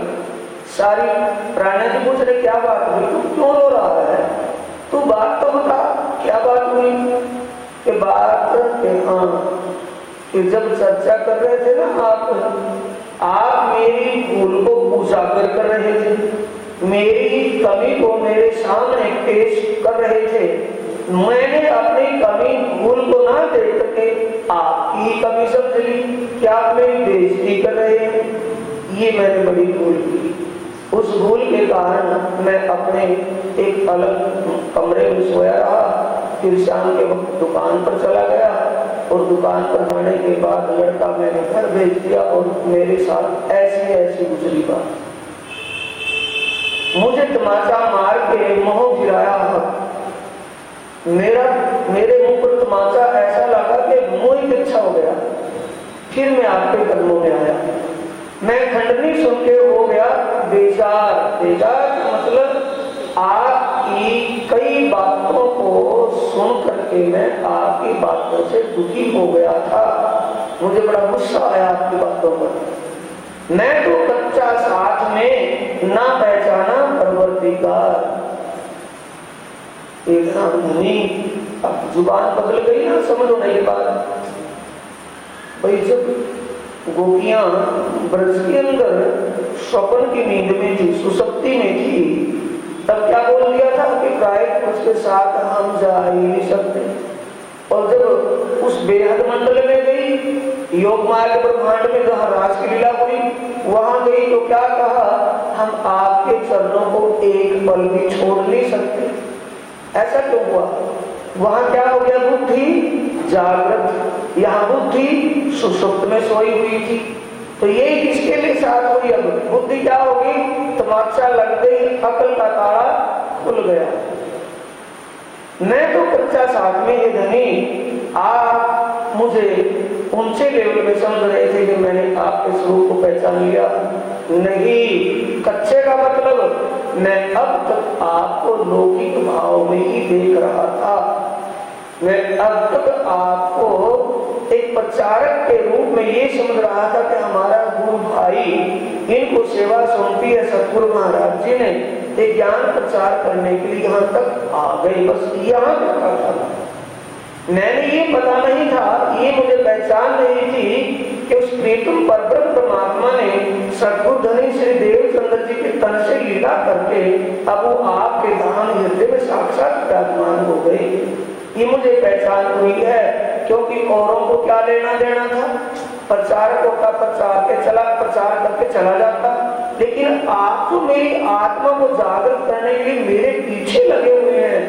सारी प्राणनाथ जी पूछ रहे क्या बात हुई, तू क्यों रो रहा है? तू बात तो बता, क्या बात हुई? कि बात कि जब चर्चा कर रहे थे ना आप मेरी भूल को उजागर कर रहे थे, मेरी कमी को मेरे सामने पेश कर रहे थे। मैंने अपनी कमी भूल को ना देख करके आपकी कमी समझ ली कि आप मेरी बेइज्जती कर रहे हैं। ये मैंने बड़ी भूल की। उस भूल के कारण मैं अपने एक अलग कमरे में सोया रहा। फिर शाम के वक्त दुकान पर चला गया और दुकान पर जाने के बाद लड़का मैंने घर भेज दिया और मेरे साथ ऐसी गुजरी बात। मुझे तमाचा मार के मुंह गिराया। मेरे मुंह पर तमाचा ऐसा लगा कि मुंह ही अच्छा हो गया। फिर मैं आपके कदमों में आया। मैं खंडनी सुन के हो गया बेजार। मतलब आपकी कई बातों को सुन करके मैं आपकी बातों से दुखी हो गया था। मुझे बड़ा गुस्सा आया आपकी बातों पर। मैं तो कच्चा साथ में ना पहचाना परवरदिगार। एक धनी, अब जुबान बदल गई ना, समझो ना ये बात। भाई जब गोपियां ब्रज के अंदर स्वप्न की नींद में थी, सुसुप्ति में थी, तब क्या बोल दिया था कि प्राय उसके साथ हम जा ही नहीं सकते। और जब उस बेहद मंडल में गई, योग मार्ग ब्रह्मांड में जहाँ रास की लीला हुई, वहां गई तो क्या कहा, हम आपके चरणों को एक पल भी छोड़ नहीं सकते। ऐसा क्यों हुआ? वहां क्या हो गया? बुद्धि जागृत, यहाँ बुद्धि सुषुप्त में सोई हुई थी। तो ये किसके लिए साथ हुई? अब बुद्धि क्या होगी? तमाचा लग गई, अकल का ताला खुल गया। मैं तो कच्चा साथ में ही धनी, आप मुझे ऊंचे लेवल में समझ रहे थे कि मैंने आपके स्वरूप को पहचान लिया। नहीं, कच्चे का मतलब मैं अब तक आपको लौकिक भाव में ही देख रहा था। मैं अब तक आपको एक प्रचारक के रूप में ये समझ रहा था कि हमारा गुरु भाई, इनको सेवा सौंपी है सतगुरु महाराज जी ने, एक ज्ञान प्रचार करने के लिए यहाँ तक आ गए। बस यहाँ तक था। मैंने ये पता नहीं था, ये मुझे पहचान नहीं थी कि उस प्रीतम परब्रह्म परमात्मा ने सतगुरु धनी श्री देवचंद्र जी के तन से लीला करके अब वो आपके धाम हृदय में साक्षात विराजमान हो गए। ये मुझे पहचान हुई है, क्योंकि औरों को क्या लेना देना था? प्रचारकों का प्रचार करके चला जाता, लेकिन आप तो मेरी आत्मा को जागृत करने के लिए मेरे पीछे लगे हुए हैं।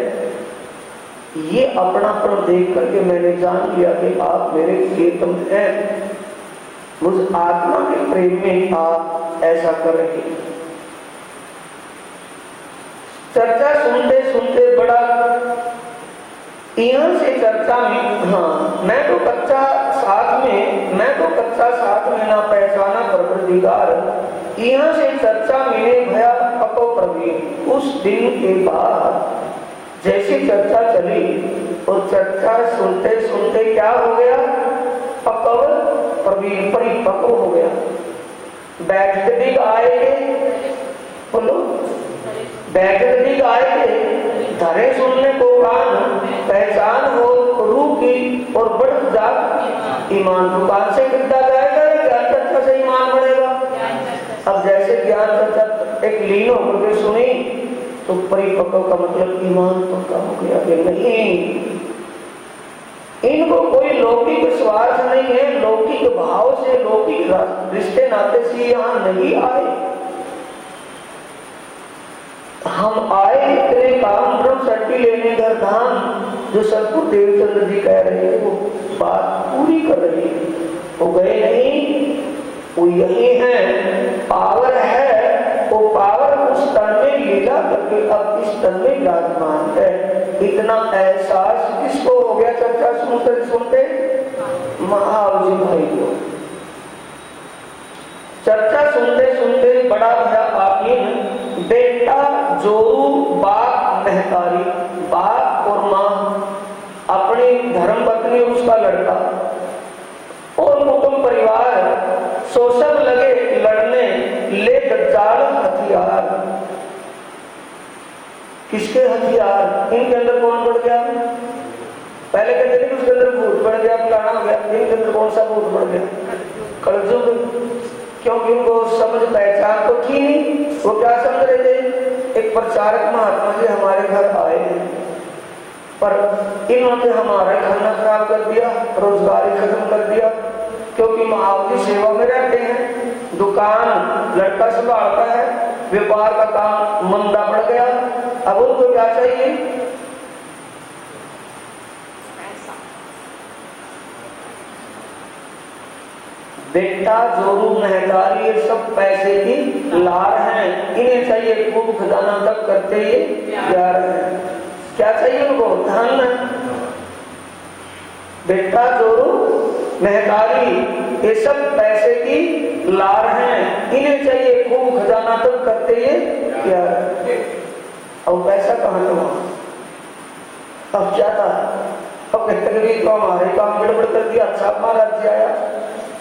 ये अपनापन देख करके मैंने जान लिया कि आप मेरे प्रियतम हैं। मुझ आत्मा के प्रेम में आप ऐसा कर रहे हैं। चर्चा सुनते सुनते बड़ा यहाँ से चर्चा में, हाँ, मैं तो कच्चा साथ में ना पहचाना पर प्रतिगार। यहाँ से चर्चा में भया पको प्रवीण। उस दिन के बाद जैसी चर्चा चली और चर्चा सुनते सुनते क्या हो गया, पकव प्रवीण, परिपक्व हो गया। बैठते भी आए थे, बोलो, बैठते भी आए थे, धरे सुनने को कान, पहचान हो रूह की और बढ़ जात ईमान। दुकान से खरीदा जाएगा या ज्ञान चर्चा से ईमान बढ़ेगा? अब जैसे ज्ञान चर्चा एक लीन होकर के सुनी तो परिपक्व का मतलब ईमान पक्का हो गया कि नहीं, इनको कोई लौकिक स्वार्थ नहीं है, लौकिक भाव से, लौकिक रिश्ते नाते से यहाँ नहीं आए। हम आए इतने काम ब्रह्म शक्ति लेने घर धाम, जो सतगुरु देवचंद्र जी कह रहे हैं वो बात पूरी कर रही है। वो गए नहीं, वो यही है, पावर है, वो पावर उस तन में लीला करके अब इस तन में विराजमान है। इतना एहसास किसको हो गया चर्चा सुनते सुनते? महावजी भाई को। चर्चा सुनते सुनते बड़ा भया आकीन, बेटा जोरू बाप महतारी, बाप और माँ, अपनी धर्म पत्नी उसका लड़का और कुटुंब परिवार सो सब लगे लड़ने, ले दज्जाल हथियार। किसके हथियार? इनके अंदर कौन बढ़ गया? पहले कहते थे कि उसके अंदर भूत बढ़ गया, फलाना हो गया। इनके अंदर कौन सा भूत बढ़ गया? कलयुग। क्योंकि उनको समझ पहचान तो थी नहीं। वो क्या समझ रहे थे? एक प्रचारक महात्मा जी हमारे घर आए हैं, पर इन्होंने हमारा खाना खराब कर दिया, रोजगार खत्म कर दिया। क्योंकि महाव की सेवा में रहते हैं, दुकान लड़का संभालता है, व्यापार का काम मंदा पड़ गया। अब उनको क्या चाहिए? बेटा जोरू महतारी, ये सब पैसे की लार हैं, इन्हें चाहिए खूब खजाना तक करते ये प्यार है। क्या चाहिए उनको? धन। बेटा जोरू महतारी, ये सब पैसे की लार हैं, इन्हें चाहिए खूब खजाना तक करते ये प्यार। अब पैसा कहाँ था? अब क्या था? अब कहते तो हमारे काम गड़बड़ कर दिया, अच्छा महाराज जी आया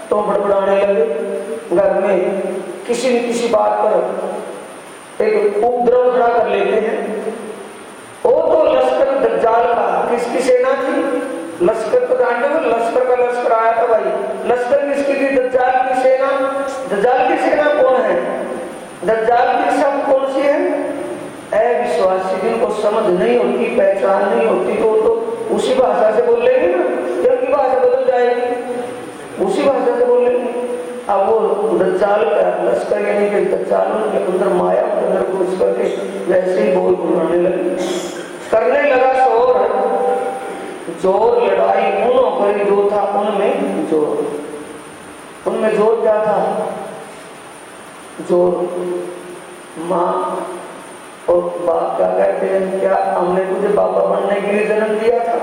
तो बड़बड़ाने लगे। घर में किसी न किसी बात पर एक उपद्रव खड़ा कर लेते हैं। वो तो लश्कर दज्जाल का, किसकी सेना थी? लश्कर तो जानते हो, लश्कर का लश्कर आया था भाई। लश्कर किसकी थी? दज्जाल की सेना। दज्जाल की सेना कौन है? दज्जाल की सब कौन सी है? अविश्वासी, जिनको समझ नहीं होती, पहचान नहीं होती, तो उसी भाषा से बोल लेंगे ना, क्योंकि भाषा बदल जाएगी, उसी भाषा से बोल लेंगे। अब वो दज्जाल का लश्कर यानी कि दज्जालों के अंदर माया के अंदर घुस करके वैसे ही बोल बुलाने लगे, करने लगा शोर। जोर लड़ाई उन्हों करी जो था उनमें जोर। उनमें जोर क्या था? जोर। माँ और बाप क्या कहते हैं? क्या हमने तुझे बाबा बनने के लिए जन्म दिया था,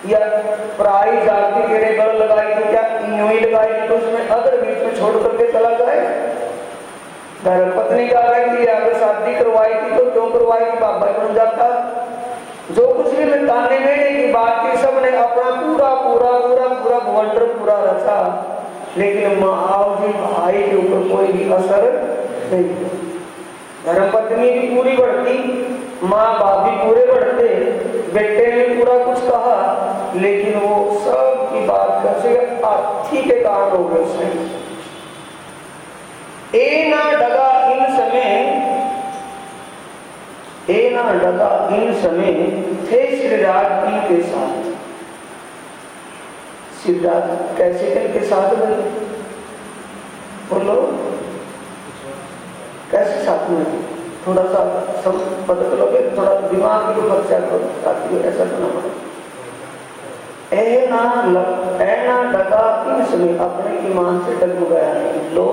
या पराई जाति तेरे गल लगाई थी, क्या यूं ही लगाई थी तो उसमें अगर बीच में छोड़ करके चला जाए? धर्म पत्नी क्या रही थी, अगर शादी करवाई थी तो क्यों करवाई थी? बाबा बन जाता। जो कुछ भी मैं ताने मेरे की बात की, सबने अपना पूरा पूरा पूरा पूरा वंडर पूरा रचा, लेकिन महावजी भाई के ऊपर कोई भी असर नहीं। धर्मपत्नी भी पूरी बढ़ती, माँ बाप भी पूरे बढ़ते, बेटे ने पूरा कुछ कहा, लेकिन वो सब की बात कैसे अर्थी के कारण हो गए उसमें। ए ना डगा इन समय थे श्रीराज के साथ। श्रीराज कैसे इनके साथ बने? बोलो कैसे साथ में? थोड़ा सा सब पता करोगे, थोड़ा दिमाग की खर्चा करो ताकि ऐसा करना पड़े। ए ना डगा इन समय, अपने ईमान से डगमगाया नहीं। लो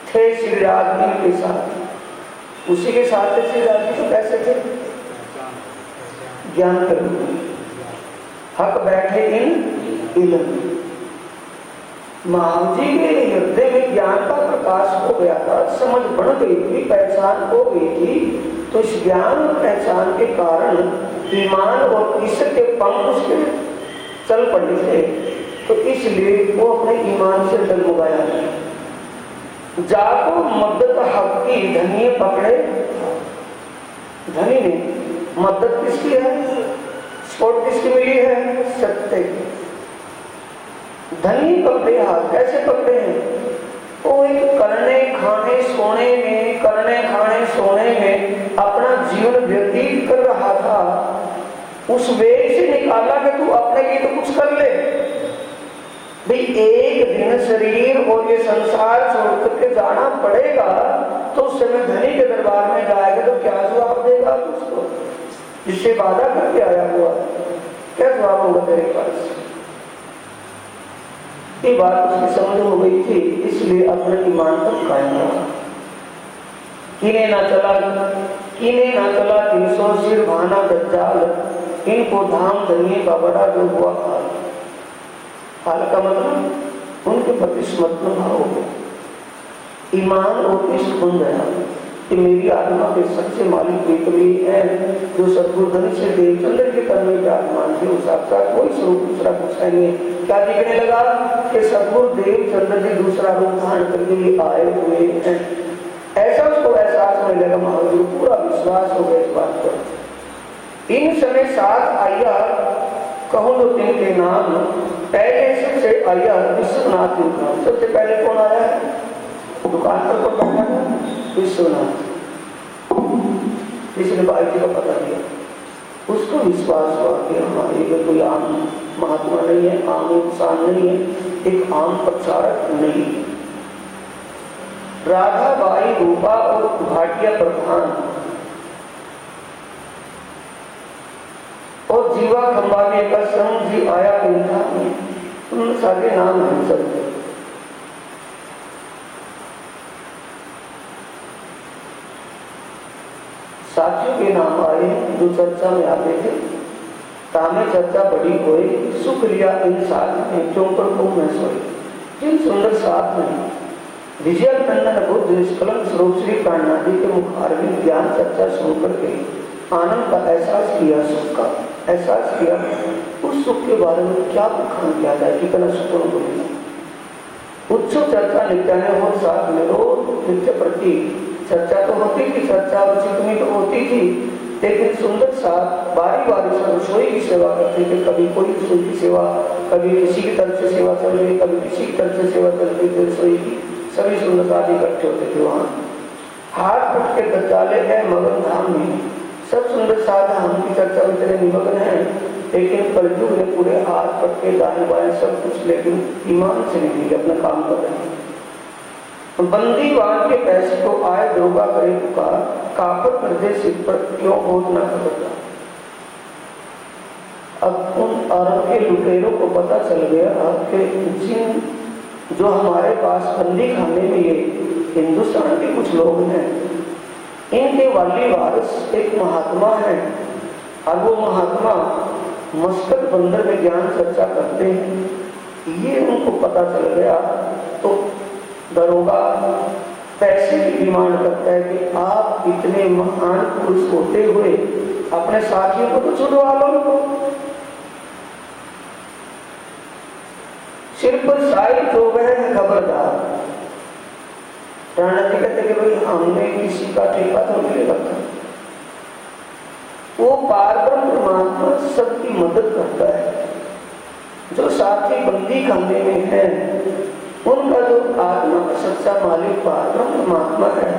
थे श्रीराज के साथ, उसी के साथ थे श्रीराज। तो कैसे थे? ज्ञान के रूप में। हक बैठे इन इल्म। महाजी के हृदय में ज्ञान का प्रकाश हो गया था, समझ बढ़ गई थी, पहचान हो गई थी। तो इस ज्ञान और पहचान के कारण ईमान और ईश्वर के पंख उसके चल पड़े थे। तो इसलिए वो अपने ईमान से डगमगाया। जाको मदद हक की धनी पकड़े। धनी ने मदद किसकी है? सपोर्ट किसकी मिली है? सत्य की। धनी पकड़े हाथ। कैसे पकड़े हैं? वो एक करने खाने सोने में, करने खाने सोने में अपना जीवन व्यतीत कर रहा था। उस वेग से निकाला कि तू अपने लिए तो कुछ कर ले भाई। एक दिन शरीर और ये संसार छोड़ करके जाना पड़ेगा, तो उस समय धनी के दरबार में जाएगा तो क्या जवाब देगा उसको? जिससे वादा करके आया हुआ, क्या जवाब होगा तेरे पास? ये बात उसकी समझ हो गई थी, इसलिए अपने ईमान पर कायम रहा। कीने ना चला 300 सिर भाना दज्जाल, इनको धाम धनिये का बड़ा जो हुआ हाल का मतलब उनके प्रति समर्पण भाव हो गया। ईमान और इष्ट बन गया कि मेरी आत्मा के सच्चे मालिक भी है, जो सतगुरु धनी से देवचंद्र के कर्म के आत्मा थे। उस साक्षात कोई स्वरूप दूसरा कुछ नहीं। क्या दिखने लगा कि सतगुरु देवचंद्र जी दूसरा रूप धारण करके आए हुए हैं। ऐसा उसको एहसास होने लगा। महावीर पूरा विश्वास हो गया इस बात पर। इन समय 7 आया कहूँ तो तिनके नाम। पहले सबसे आया विश्वनाथ जी का। सबसे पहले कौन आया है? दुकान पर कौन बैठा था? विश्वनाथ। जिसने बाई जी का पता दिया, उसको विश्वास हुआ कि हमारे लिए कोई आम महात्मा नहीं है, आम इंसान नहीं है, एक आम प्रचारक नहीं। राधा बाई रूपा और भाटिया प्रधान और जीवा खंबाने का संग जी आया इंद्रा में। उन सारे नाम नहीं सकते। साथियों के नाम आए जो चर्चा में आते थे। तामे चर्चा बड़ी होई, सुख लिया इन साथ में, चौंकर को मैं सोई। जिन सुंदर साथ में विजय नंदन बुद्ध निष्कलंक स्वरूप श्री प्राणनाथ के मुखार में ज्ञान चर्चा शुरू करके आनंद का एहसास किया, सुख का एहसास किया। उस सुख के बारे में क्या बखान किया जाए? कितना सुकून को मिला। उत्सुक चर्चा नित्याने हो साथ में रोज नित्य प्रति चर्चा तो होती थी, चर्चा उचित में तो होती थी, लेकिन सुंदर साथ बारी बारी से रसोई की सेवा करते थे। कभी कोई रसोई की सेवा, कभी किसी की तरफ से सेवा चल रही, कभी किसी की तरफ से सेवा चल रही थी रसोई की। सभी सुंदर साथ इकट्ठे होते थे वहाँ। हाथ उठ के दज्जाले है मगन धाम में। सब सुंदर साथ हम की चर्चा में तेरे निमग्न है, लेकिन कलयुग ने पूरे हाथ पट के दाएं बाएं सब कुछ, लेकिन ईमान से नहीं अपना काम कर रहे हैं। बंदीवान के पैसे को आए दरोगा करे पुकार, कापर प्रदेश पर क्यों होत ना करता। अब उन अरब के लुटेरों को पता चल गया कि जिन जो हमारे पास बंदी खाने में ये हिंदुस्तान के कुछ लोग हैं, इनके वाली वारिस एक महात्मा है। और वो महात्मा मस्कत बंदर में ज्ञान चर्चा करते हैं। ये उनको पता चल गया तो दरोगा पैसे की डिमांड करता है कि आप इतने महान पुरुष होते हुए अपने साथियों को तो छुड़वा लो। सिर पर साई जो वह खबरदार। राणा जी कहते कि भाई हमने किसी का ठेका तो नहीं रखा। वो पारब्रह्म परमात्मा सबकी मदद करता है। जो साथी बंदी खाने में है, उनका जो आत्मा का सच्चा मालिक पारब्रह्म परमात्मा है,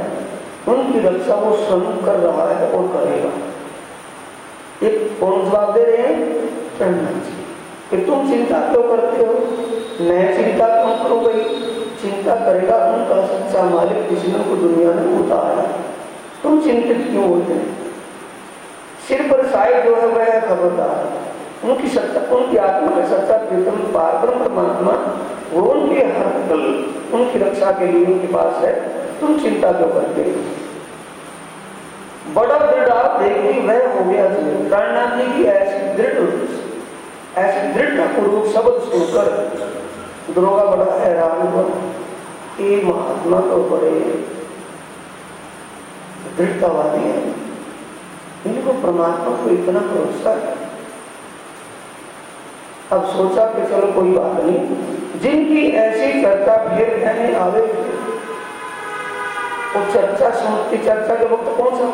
उनकी रक्षा वो स्वयं कर रहा है और करेगा। एक कौन जवाब दे रहे हैं? प्रणनाथ जी कि तुम चिंता क्यों करते हो? मैं चिंता क्यों करूँ भाई? चिंता करेगा उनका सच्चा मालिक जिसने को दुनिया में उतारा। तुम चिंतित क्यों होते हैं? सिर पर साई जो है वह खबरदार। उनकी सत्ता, उनकी आत्मा का सच्चा प्रीतम पारब्रह्म परमात्मा वो उनके हर पल उनकी रक्षा के लिए उनके पास है। तुम चिंता क्यों करते हो? बड़ा दृढ़ देखी वह हो गया जी। प्राणनाथ जी की ऐसी दृढ़ पूर्वक शब्द सुनकर दरोगा बड़ा हैरान हुआ। ये महात्मा तो बड़े दृढ़तावादी है, इनको परमात्मा को इतना भरोसा है। अब सोचा कि चलो कोई बात नहीं, जिनकी ऐसी चर्चा फिर कहने आवे, वो चर्चा सुनती, चर्चा के वक्त पहुंचा।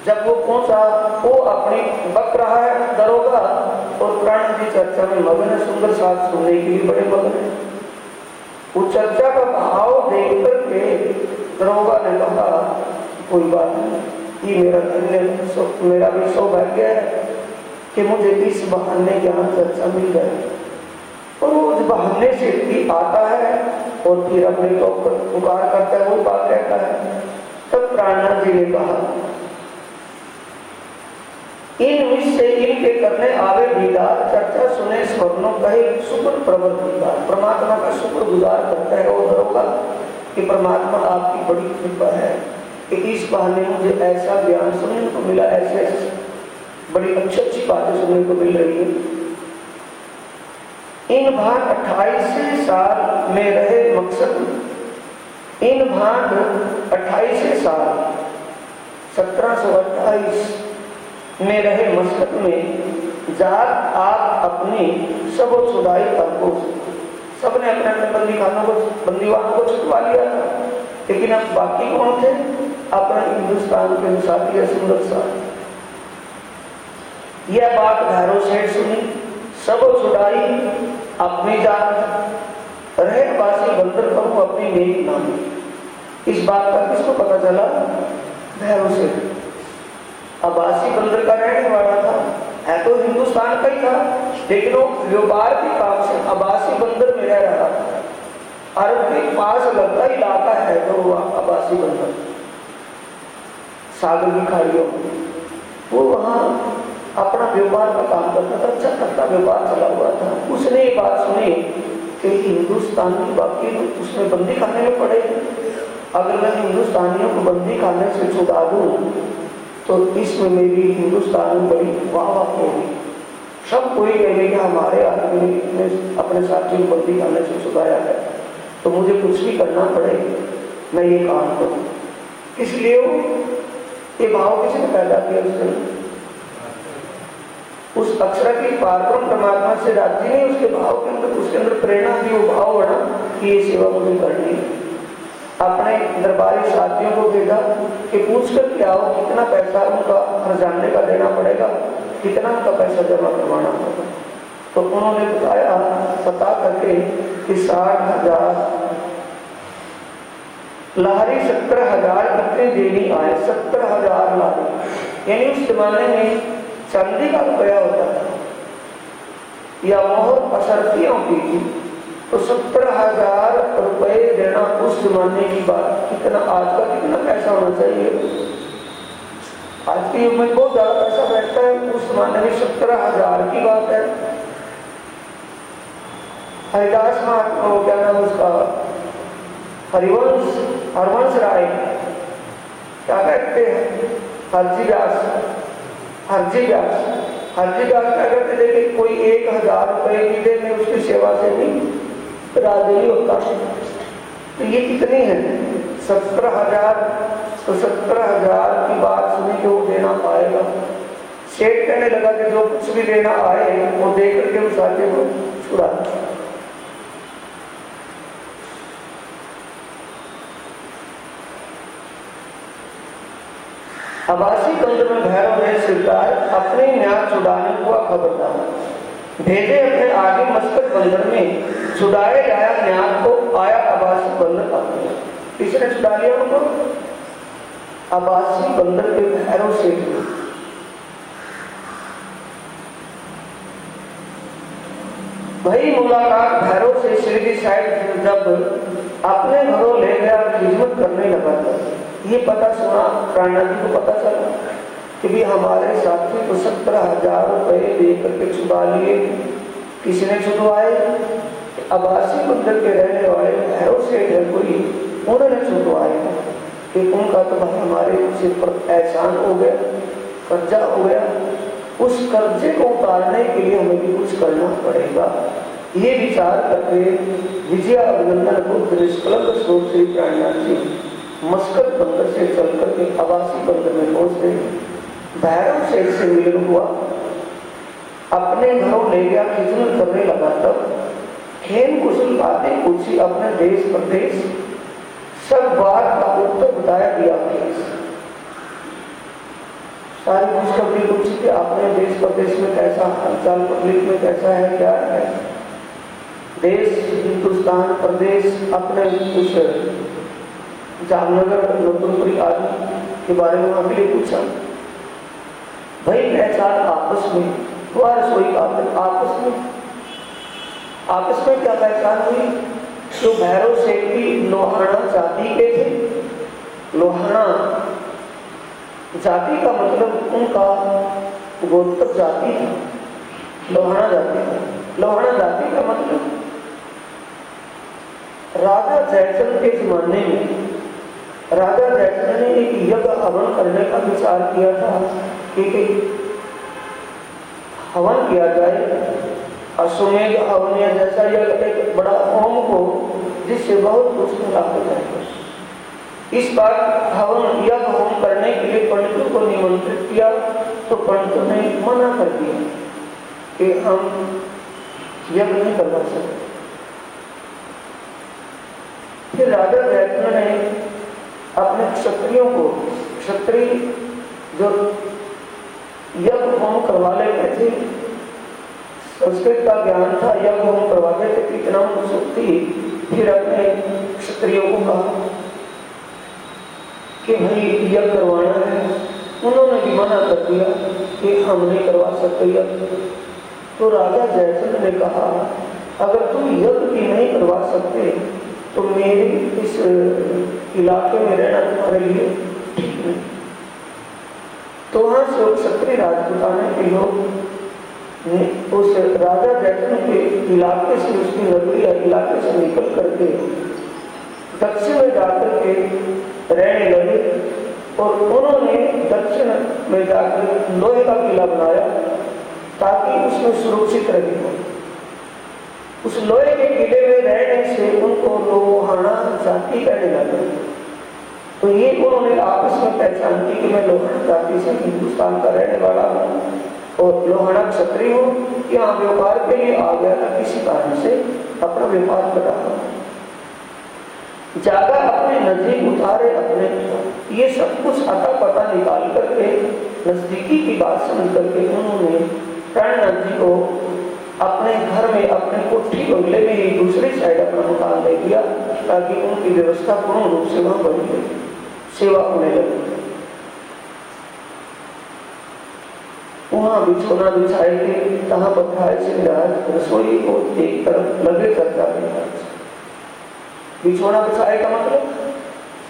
जब वो पहुंचा वो अपनी बक रहा है दरोगा, और प्राण की चर्चा में मगन है, सुंदर साथ सुनने के लिए बड़े मगन है। वो चर्चा का भाव देख करके दरोगा ने कहा कोई बात नहीं, ये मेरा भी सौभाग्य है कि मुझे इस बहाने ज्ञान चर्चा मिल जाए। और वो उस बहाने से भी आता है और फिर अपने को पुकार करता है, वो बात कहता है। तब प्राणनाथ जी ने कहा इन विष से इनके करने आवे दीदार, चर्चा सुने स्वप्नों कहे शुक्र प्रवर दीदार। परमात्मा का शुक्र गुजार करता है वो दरोगा कि परमात्मा आपकी बड़ी कृपा है कि इस बहाने मुझे ऐसा ज्ञान सुनने को मिला, ऐसे बड़ी अच्छी अच्छी बातें सुनने को मिल रही है। इन भाग 28 साल में रहे मकसद, इन भाग 28 साल 1728 में रहे मस्कत में जात आप अपनी सब छुड़ाई आपको, सबने अपने अपने बंदी खानों को, बंदीवानों को छुड़वा लिया था, लेकिन अब बाकी कौन थे? अपना हिंदुस्तान के मुसाफिर सुंदर सा। यह बात भैरव सेठ सुनी, सब छुड़ाई अपनी जात, रहे बासी बंदर करूं अपनी नेक नामी। इस बात का किसको पता चला? भैरव सेठ। अबासी बंदर का रहने वाला था, है तो हिंदुस्तान का ही था, लेकिन वो व्यापार के काम से अबासी बंदर में रह रहा था। अरब के पास लगता इलाका है तो वो अबासी बंदर, सागर की खाड़ियों में, वो वहाँ अपना व्यापार का काम करता था, अच्छा खासा व्यापार चला हुआ था। उसने ये बात सुनी कि हिंदुस्तान की बाकी उसमें बंदी खाने में पड़े, अगर मैं हिंदुस्तानियों को बंदी खाने से छुड़ा दूं तो इसमें मेरी हिंदुस्तान में बड़ी वाह होगी। सब कोई कहेंगे हमारे आदमी ने अपने साथी को बंदी खाने से छुड़ाया है, तो मुझे कुछ भी करना पड़े, मैं ये काम करूं। इसलिए ये भाव किसने पैदा किया? उसने उस अक्षर की पारब्रह्म परमात्मा से राज्य ने उसके भाव के अंदर, उसके अंदर प्रेरणा की, वो भाव बना कि ये सेवा मुझे करनी है। अपने दरबारी साथियों को भेजा कि पूछ कर के आओ कितना पैसा उनका हर जानने का देना पड़ेगा, कितना उनका पैसा जमा करवाना होगा। तो उन्होंने बताया पता करके कि 60,000 लाहरी 17,000 कितने देनी आए, 17,000 लाहरी, यानी उस जमाने में चांदी का रुपया होता था या मोहर असरतियों की थी, तो 17,000 रुपए देना उस जमाने की बात, कितना आज का कितना पैसा होना चाहिए? आज के युग में बहुत ज्यादा पैसा बैठता है, उस जमाने में 17,000 की बात है। हरिदास महात्मा, क्या नाम उसका, हरवंश राय, क्या कहते हैं, हरजी व्यास क्या कहते थे कि कोई 1,000 रुपए की दे, मैं उसकी सेवा से नहीं राजी नहीं होता। तो ये कितनी है? 17,000। तो 17,000 की बात सुनी कि वो देना पाएगा। सेठ कहने लगा कि जो कुछ भी देना आए वो दे करके उस आदमी को छुड़ा। अबासी बंदर में भैरव ने सरकार अपने न्याय छुड़ाने को खबरदार भेजे, अपने आगे मस्कत बंदर में छुड़ाए लाया न्याय को, आया अबासी बंदर अपने। किसने छुड़ा लिया उनको? अबासी बंदर के भैरव से। वही मुलाकात भैरव से श्री साहिब जब अपने घरों ले गया, खिदमत करने लगा था। ये पता सुना प्राणनाथ जी को, पता चला कि भी हमारे साथी को 17,000 रुपए दे करके छुड़ा लिए। किसने छुड़वाए? अबासी बंदर के रहने वाले भैरव से है कोई, उन्होंने छुड़वाए। कि उनका तो भाई हमारे सिर पर एहसान हो गया, कर्जा हो गया, उस कर्जे को उतारने के लिए हमें भी कुछ करना पड़ेगा। ये विचार करके विजया अभिनंदन बुद्ध निष्कलंक स्वरूप श्री प्राणनाथ जी मस्कत बंदर से चलकर के आवासी बंदर में पहुंचे। भैरव सेठ से मिलन हुआ, अपने घरों ले गया, खिजमत करने लगा। तब खेल कुशल बातें पूछी, अपने देश प्रदेश सब बात का उत्तर बताया दिया। सारी खुशखबरी पूछी कि अपने देश प्रदेश में कैसा हालचाल, पब्लिक में कैसा है, क्या है, देश हिंदुस्तान प्रदेश अपने कुछ जामनगर नौतनपुरी आदि के बारे में अगले पूछा। भाई पहचान आपस में हुआ, रसोई आपस में क्या पहचान हुई? जो भैरव सेठ की लोहाना जाति के थे। लोहाना जाति का मतलब उनका गोत्र जाति था, लोहाना जाति। लोहाना जाति का मतलब राजा जयचंद के जमाने में राजा जयचंद ने एक यज्ञ हवन करने का विचार किया था कि हवन किया जाए, अश्वमेध हवन या जैसा यज्ञ, एक बड़ा होम को, जिससे बहुत कुछ लाभ हो जाएगा। इस बार हवन यज्ञ होम करने के लिए पंडितों को निमंत्रित किया, तो पंडितों ने मना कर दिया कि हम यज्ञ नहीं करवा सकते। फिर राजा जयचंद ने अपने क्षत्रियों को, क्षत्रिय जो यज्ञ होम करवा लेते थे, संस्कृत का ज्ञान था, यज्ञ होम करवाते थे, कितना उत्सुक थी। फिर अपने क्षत्रियों को कहा कि भाई यज्ञ करवाना है। उन्होंने भी मना कर दिया कि हम नहीं करवा सकते यज्ञ। तो राजा जयचंद ने कहा, अगर तुम यज्ञ भी नहीं करवा सकते तो मेरे इस इलाके में रहना तुम्हारे लिए ठीक नहीं। तो वहां से क्षत्रिय राजपुताना के लोग उस राजा जयचंद के इलाके से, उसकी नगरी या इलाके से निकल करके दक्षिण में जाकर के रहने लगे। और उन्होंने दक्षिण में जाकर लोहे का किला बनाया ताकि उसमें सुरक्षित रहे। उस लोहे के किले में रहने से उनको लोहाना जाति कहने लगे। तो ये उन्होंने आपस में पहचान की कि मैं लोहाना जाति से हिंदुस्तान का रहने वाला हूँ और लोहाना क्षत्रिय हूँ, यहाँ व्यापार के लिए आ गया था, किसी कारण से अपना व्यापार कर रहा हूँ। जागा अपने नजदीक उतारे अपने, ये सब कुछ अता पता निकाल करके नजदीकी की बात समझ करके उन्होंने प्राणनाथ जी को अपने घर में, अपने कोठी बंगले में ही दूसरी साइड अपना मकान दे दिया ताकि उनकी व्यवस्था पूर्ण रूप से वहां बनी रही, सेवा होने लगी। वहां बिछोना बिछाए के तहाँ पठाए से रसोई को एक तरफ लगे करता है। बिछोना बिछाए का मतलब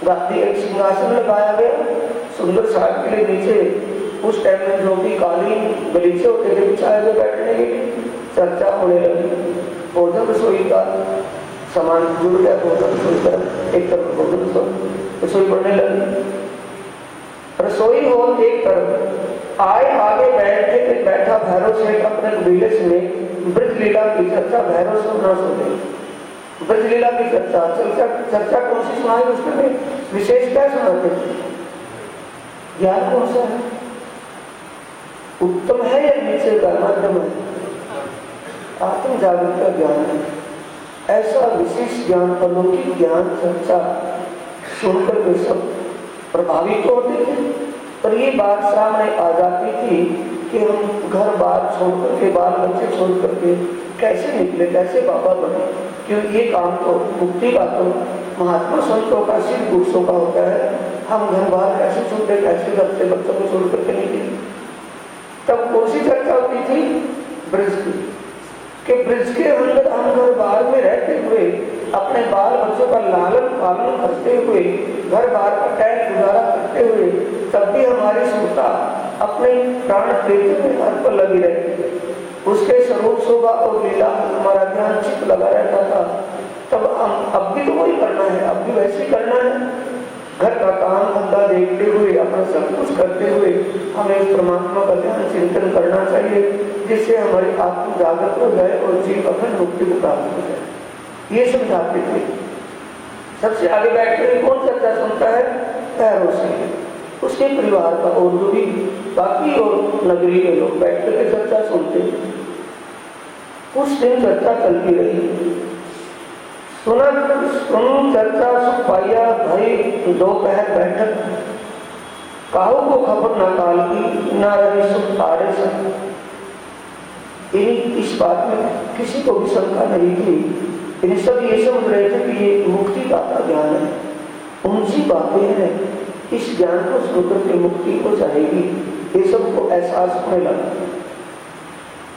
गादी, एक सिंहासन लगाया गया सुंदर साठ के लिए, नीचे उस टाइम में जो भी कालीन गलीचे होते थे बिछाए हुए बैठने के लिए, चर्चा होने लगी। भोजन रसोई का सामान जुड़ गया, भोजन रसोई तरफ एक तरफ भोजन रसोई बढ़ने लगी। रसोई हो एक तरफ, आए आगे बैठा भैरव सेठ अपने कबीले से ब्रज लीला की चर्चा भैरव सुनना सुने। ब्रज लीला की चर्चा कौन सी सुनाई? उसमें विशेष क्या सुनाते थे? ज्ञान कौन सा है? उत्तम है या नीचे का मध्यम है? आत्म जागृत का ज्ञान है। ऐसा विशेष ज्ञान, अलौकिक ज्ञान चर्चा सुनकर वे सब प्रभावित होते थे। पर ये बात सामने आ जाती थी कि हम घर बार छोड़ करके, बाल बच्चे छोड़ करके कैसे निकले, कैसे बाबा बने, क्योंकि ये काम तो मुक्ति का तो महात्मा संतों का, सिद्ध पुरुषों का होता है। हम घर बार कैसे छोड़े, कैसे घर से बच्चों को छोड़ करके निकले। तब कौन सी चर्चा होती थी? ब्रज की, कि ब्रज के अंदर हम घर बार में रहते हुए अपने बाल बच्चों का लालन पालन करते हुए, घर बार का टैक्स गुजारा करते हुए, तब भी हमारी सुरता अपने प्राण देते हुए घर पर लगी रहती। उसके स्वरूप शोभा और लीला हमारा ध्यान चित्त लगा रहता था। तब हम अब भी तो वही करना है, अब भी वैसे करना है। घर का काम धंधा देखते हुए, अपना सब कुछ करते हुए हमें इस परमात्मा का ध्यान चिंतन करना चाहिए, जिससे हमारी आत्मा जागृत हो जाए और जीव अखंड मुक्ति को प्राप्त हो जाए। ये समझाते थे। सबसे आगे बैठ कर कौन चर्चा सुनता है? पैरों से, उसके परिवार का और जो भी बाकी और नगरी के लोग बैठ कर चर्चा सुनते। कुछ दिन चर्चा चलती रही। सुन चर्चा सुख पाया भाई, दोपहर बैठक, काहू को खबर न काल की, न रही सुख तारे से। इस बात में किसी को भी शंका नहीं थी। इन सब ये समझ रहे थे कि ये मुक्ति का ज्ञान है, उनसी बातें हैं, इस ज्ञान को सुनकर के मुक्ति हो जाएगी, ये सबको एहसास होने लगा।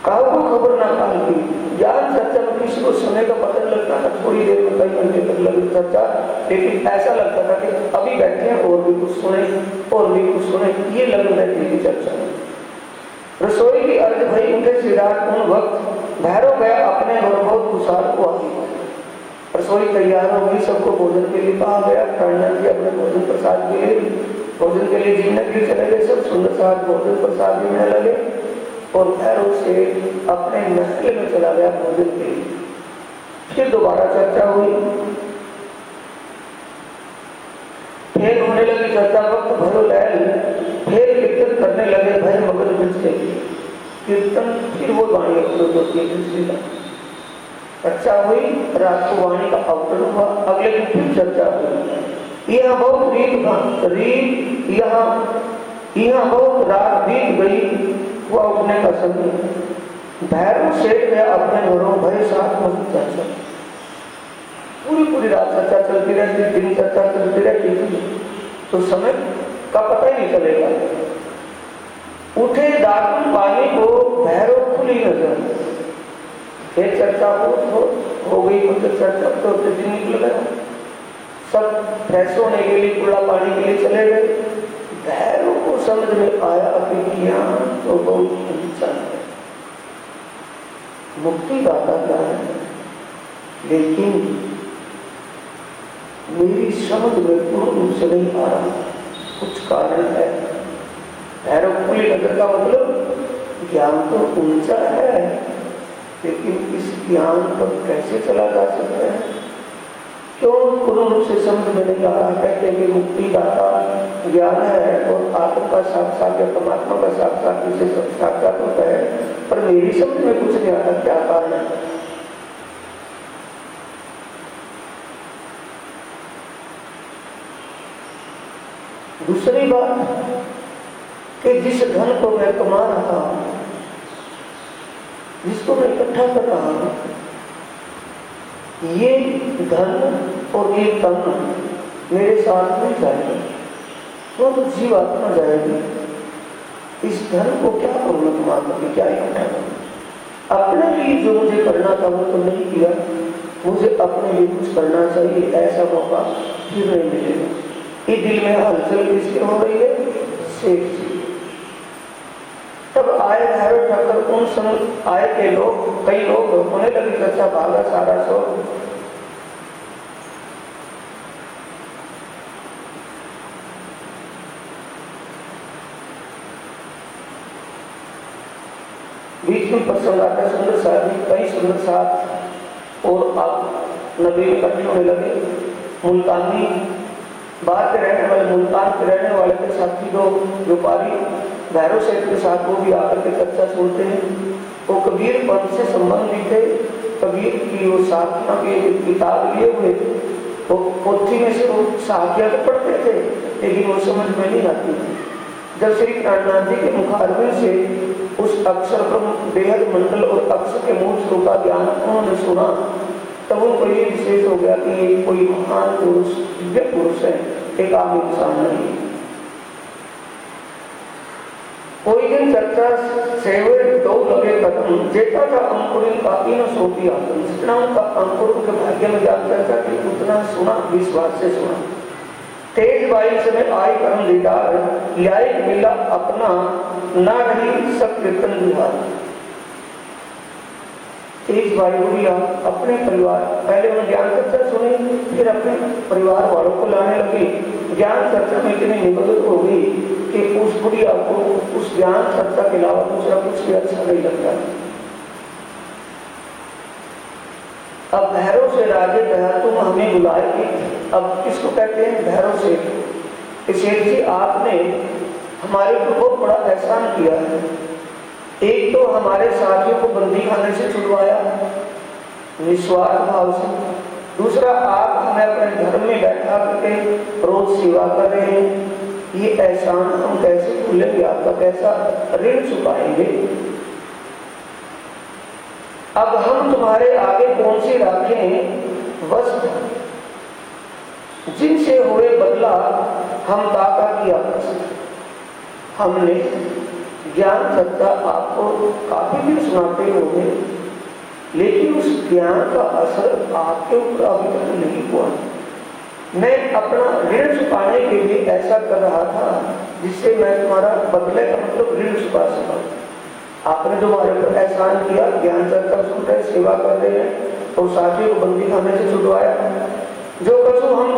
काहू को खबर ना काल की, ज्ञान चर्चा में किसी को समय का पता नहीं लगता था, थोड़ी देर में कई घंटे तक लगी चर्चा, लेकिन ऐसा लगता था कि अभी बैठे हैं और भी कुछ सुने और भी कुछ सुने, ये लग रहती थी चर्चा में। रसोई की अर्ज भई उनके सिराज उन वक्त भैरव गया अपने घर, बहुत खुशहाल को आई। रसोई तैयार हो गई, सबको भोजन के लिए कहा गया। टंडन जी अपने भोजन प्रसाद के लिए जीने के लिए चले गए। सब सुंदर साथ भोजन प्रसाद जीने लगे और भैरव से अपने महल में चला गया भोजन के लिए। फिर दोबारा चर्चा हुई, फिर होने लगी चर्चा। वक्त भरो लैल, फिर कीर्तन करने लगे भय मगन बिजते। कीर्तन फिर वो वाणी चर्चा हुई। रात को वाणी का अवतरण हुआ। अगले दिन फिर चर्चा हुई। यहाँ बहुत यहाँ बहुत रात बीत गई, हुआ उठने का समय। भैरव सेठ गया अपने घरों, भय साथ में चर्चा। पूरी रात चर्चा चलती रहती, दिन चर्चा चलती रहती थी, तो समय का पता ही नहीं चलेगा। उठे दातुन पानी को, भैरव खुली नजर। एक चर्चा हो गई, मतलब चर्चा तो दिन निकल गया। सब फ्रेश होने के लिए कुल्ला पानी के लिए चले गए। भैरव को समझ में आया कि ज्ञान तो बहुत ऊंचा है, मुक्ति दाता क्या है, लेकिन मेरी समझ में पूर्ण रूप से नहीं आ रहा, कुछ कारण है। भैरव खुली नजर का मतलब ज्ञान तो ऊंचा है, लेकिन इस ज्ञान पर कैसे चला जा सकता है, क्यों पूर्ण रूप से समझ में नहीं आ रहा। कहते हैं कि मुक्ति दाता ज्ञान है और आत्मा का साक्षात या परमात्मा का साक्षात इसे साक्षात होता है, पर मेरी समझ में कुछ नहीं आता, क्या कारण है। दूसरी बात कि जिस धन को मैं कमा रहा हूं, जिसको मैं इकट्ठा कर रहा हूं, ये धन और ये तन मेरे साथ मिल जाएगा तो जीवात्मा जाएगी। इस धन को क्या करूँ मैं कमा करके, क्या इकट्ठा करूँ। अपने लिए जो मुझे करना था वो तो नहीं किया, मुझे अपने लिए कुछ करना चाहिए, ऐसा मौका फिर नहीं मिलेगा। ये दिल में हलचल किसकी हो रही है? सेठ जी। तब आए भैरव ठाकर, उन समय आए के लोग, कई लोग होने लगी चर्चा, भागा सारा सो। बीच में प्रसंग आता, सुंदर साहब कई सुंदर साहब और आप नबी इकट्ठे होने लगे। मुल्तानी बाहर के रहने वाले, मुल्तान के रहने वाले के साथी लोग, व्यापारी भैरव सेठ के साथ वो भी आकर के चर्चा सुनते हैं। वो कबीर पंथ से संबंधित थे। कबीर की वो साधना की किताब लिए हुए, वो पोथी में से वो साहित्य तो पढ़ते थे, लेकिन वो समझ में नहीं आती थी। जब श्री प्राणनाथ जी के मुखारबिंद से उस अक्षर ब्रह्म बेहद मंडल और अक्षर के मूल स्वरूप का ज्ञान उन्होंने सुना, तब उनको ये विशेष हो गया कि ये कोई महान पुरुष, दिव्य पुरुष है, एक आम इंसान नहीं। कोई दिन चर्चा सेवे दो लगे कदम, जेता था अंकुरिन का इन सोती आत्म। जितना उनका अंकुर के भाग्य में जाता था कि उतना सुना, विश्वास से सुना। तेज वायु से आय कर्म दीदार, लायक मिला अपना, ना रही सब कीर्तन बिहार। तेज भाई बुढ़िया अपने परिवार, पहले उन्होंने ज्ञान चर्चा सुनी, फिर अपने परिवार वालों को लाने लगे। ज्ञान चर्चा में इतनी निबद्धता हो गई कि उस बुढ़िया को उस ज्ञान चर्चा के अलावा दूसरा कुछ भी अच्छा नहीं लगता। अब भैरव से राजे कहा तुम हमें बुलाए कि, अब किसको कहते हैं? भैरव से। सेठ जी आपने हमारे ऊपर बहुत बड़ा एहसान किया है। एक तो हमारे साथियों को बंदी खाने से छुड़वाया निस्वार्थ भाव से, दूसरा आप हमें अपने घर में बैठा करके रोज सेवा कर रहे हैं। ये एहसान हम कैसे भूलेंगे? आपका कैसा ऋण चुकाएंगे? अब हम तुम्हारे आगे कौन सी राखें वस्त्र, जिनसे हुए बदला हम दाता किया कर सकते। हमने ज्ञान चर्चा आपको काफी दिन सुनाते होंगे, लेकिन उस ज्ञान का असर आपके ऊपर अभी तक नहीं हुआ। मैं अपना ऋण चुकाने के लिए ऐसा कर रहा था जिससे मैं तुम्हारा बदले का मतलब ऋण चुका सका। आपने जो हमारे ऊपर एहसान किया, ज्ञान चर्चा सुन रहे, सेवा कर रहे हैं, तो साथियों को बंदी खाने से छुड़वाया। जो कछु हम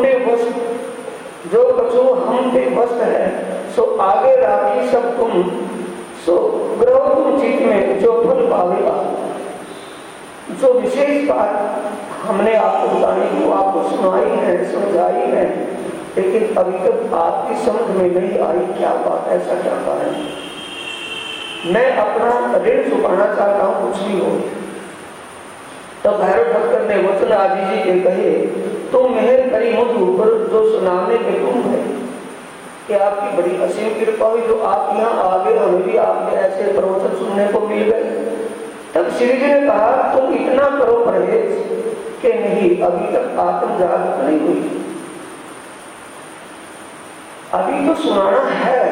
पे वस्त है, सो आगे राखी सब तुम, सो ग्रह तुम चित्त में जो फल पावेगा। जो विशेष बात हमने आपको बताई वो आपको सुनाई है, समझाई है, लेकिन अभी तक आपकी समझ में नहीं आई क्या बात, ऐसा क्या कारण। मैं अपना ऋण चुकाना चाहता हूँ, कुछ भी हो। तब भैरव भक्तर ने वचन आदि जी के कहे तुम मेहर करी मुझ ऊपर जो सुनाने में तुम है, कि आपकी बड़ी असीम कृपा हुई जो आप यहाँ आगे हमें भी आपके ऐसे प्रवचन सुनने को मिल गए। तब श्री जी ने कहा तुम इतना करो परहेज कि नहीं अभी तक आत्म जागृत नहीं हुई, अभी तो सुनाना है,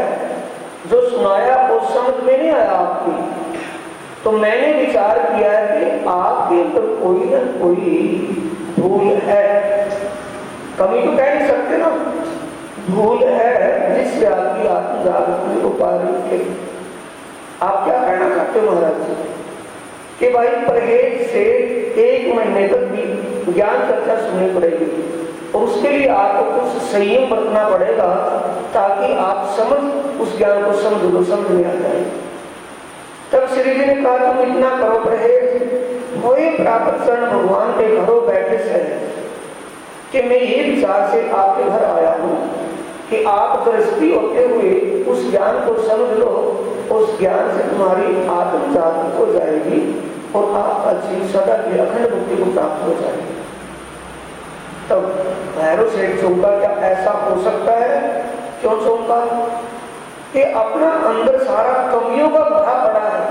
जो सुनाया वो समझ में नहीं आया आपकी। तो मैंने विचार किया है कि आपके ऊपर कोई न कोई भूल है, कमी तो कह नहीं सकते ना, भूल है जिससे आपकी आत्म जागृत नहीं हो पा रही है। आप क्या कहना चाहते हो महाराज जी? कि भाई परहेज से 1 महीने तक भी ज्ञान चर्चा सुननी पड़ेगी और उसके लिए आपको कुछ संयम बरतना पड़ेगा ताकि आप समझ उस ज्ञान को समझ में आ जाए। तब श्री जी ने कहा तुम इतना करो परहेज होए प्राप्त चरण भगवान के घरों बैठे से, कि मैं ये विचार से आपके घर आया हूँ कि आप गृहस्थी होते हुए उस ज्ञान को समझ लो, उस ज्ञान से तुम्हारी आत्म जागृत हो जाएगी और आप अच्छी सदा की अखंड मुक्ति को प्राप्त हो जाएगी। तब भैरव सेठ चौंका, क्या ऐसा हो सकता है? क्यों चौंका? कि अपना अंदर सारा कमियों का भरा पड़ा है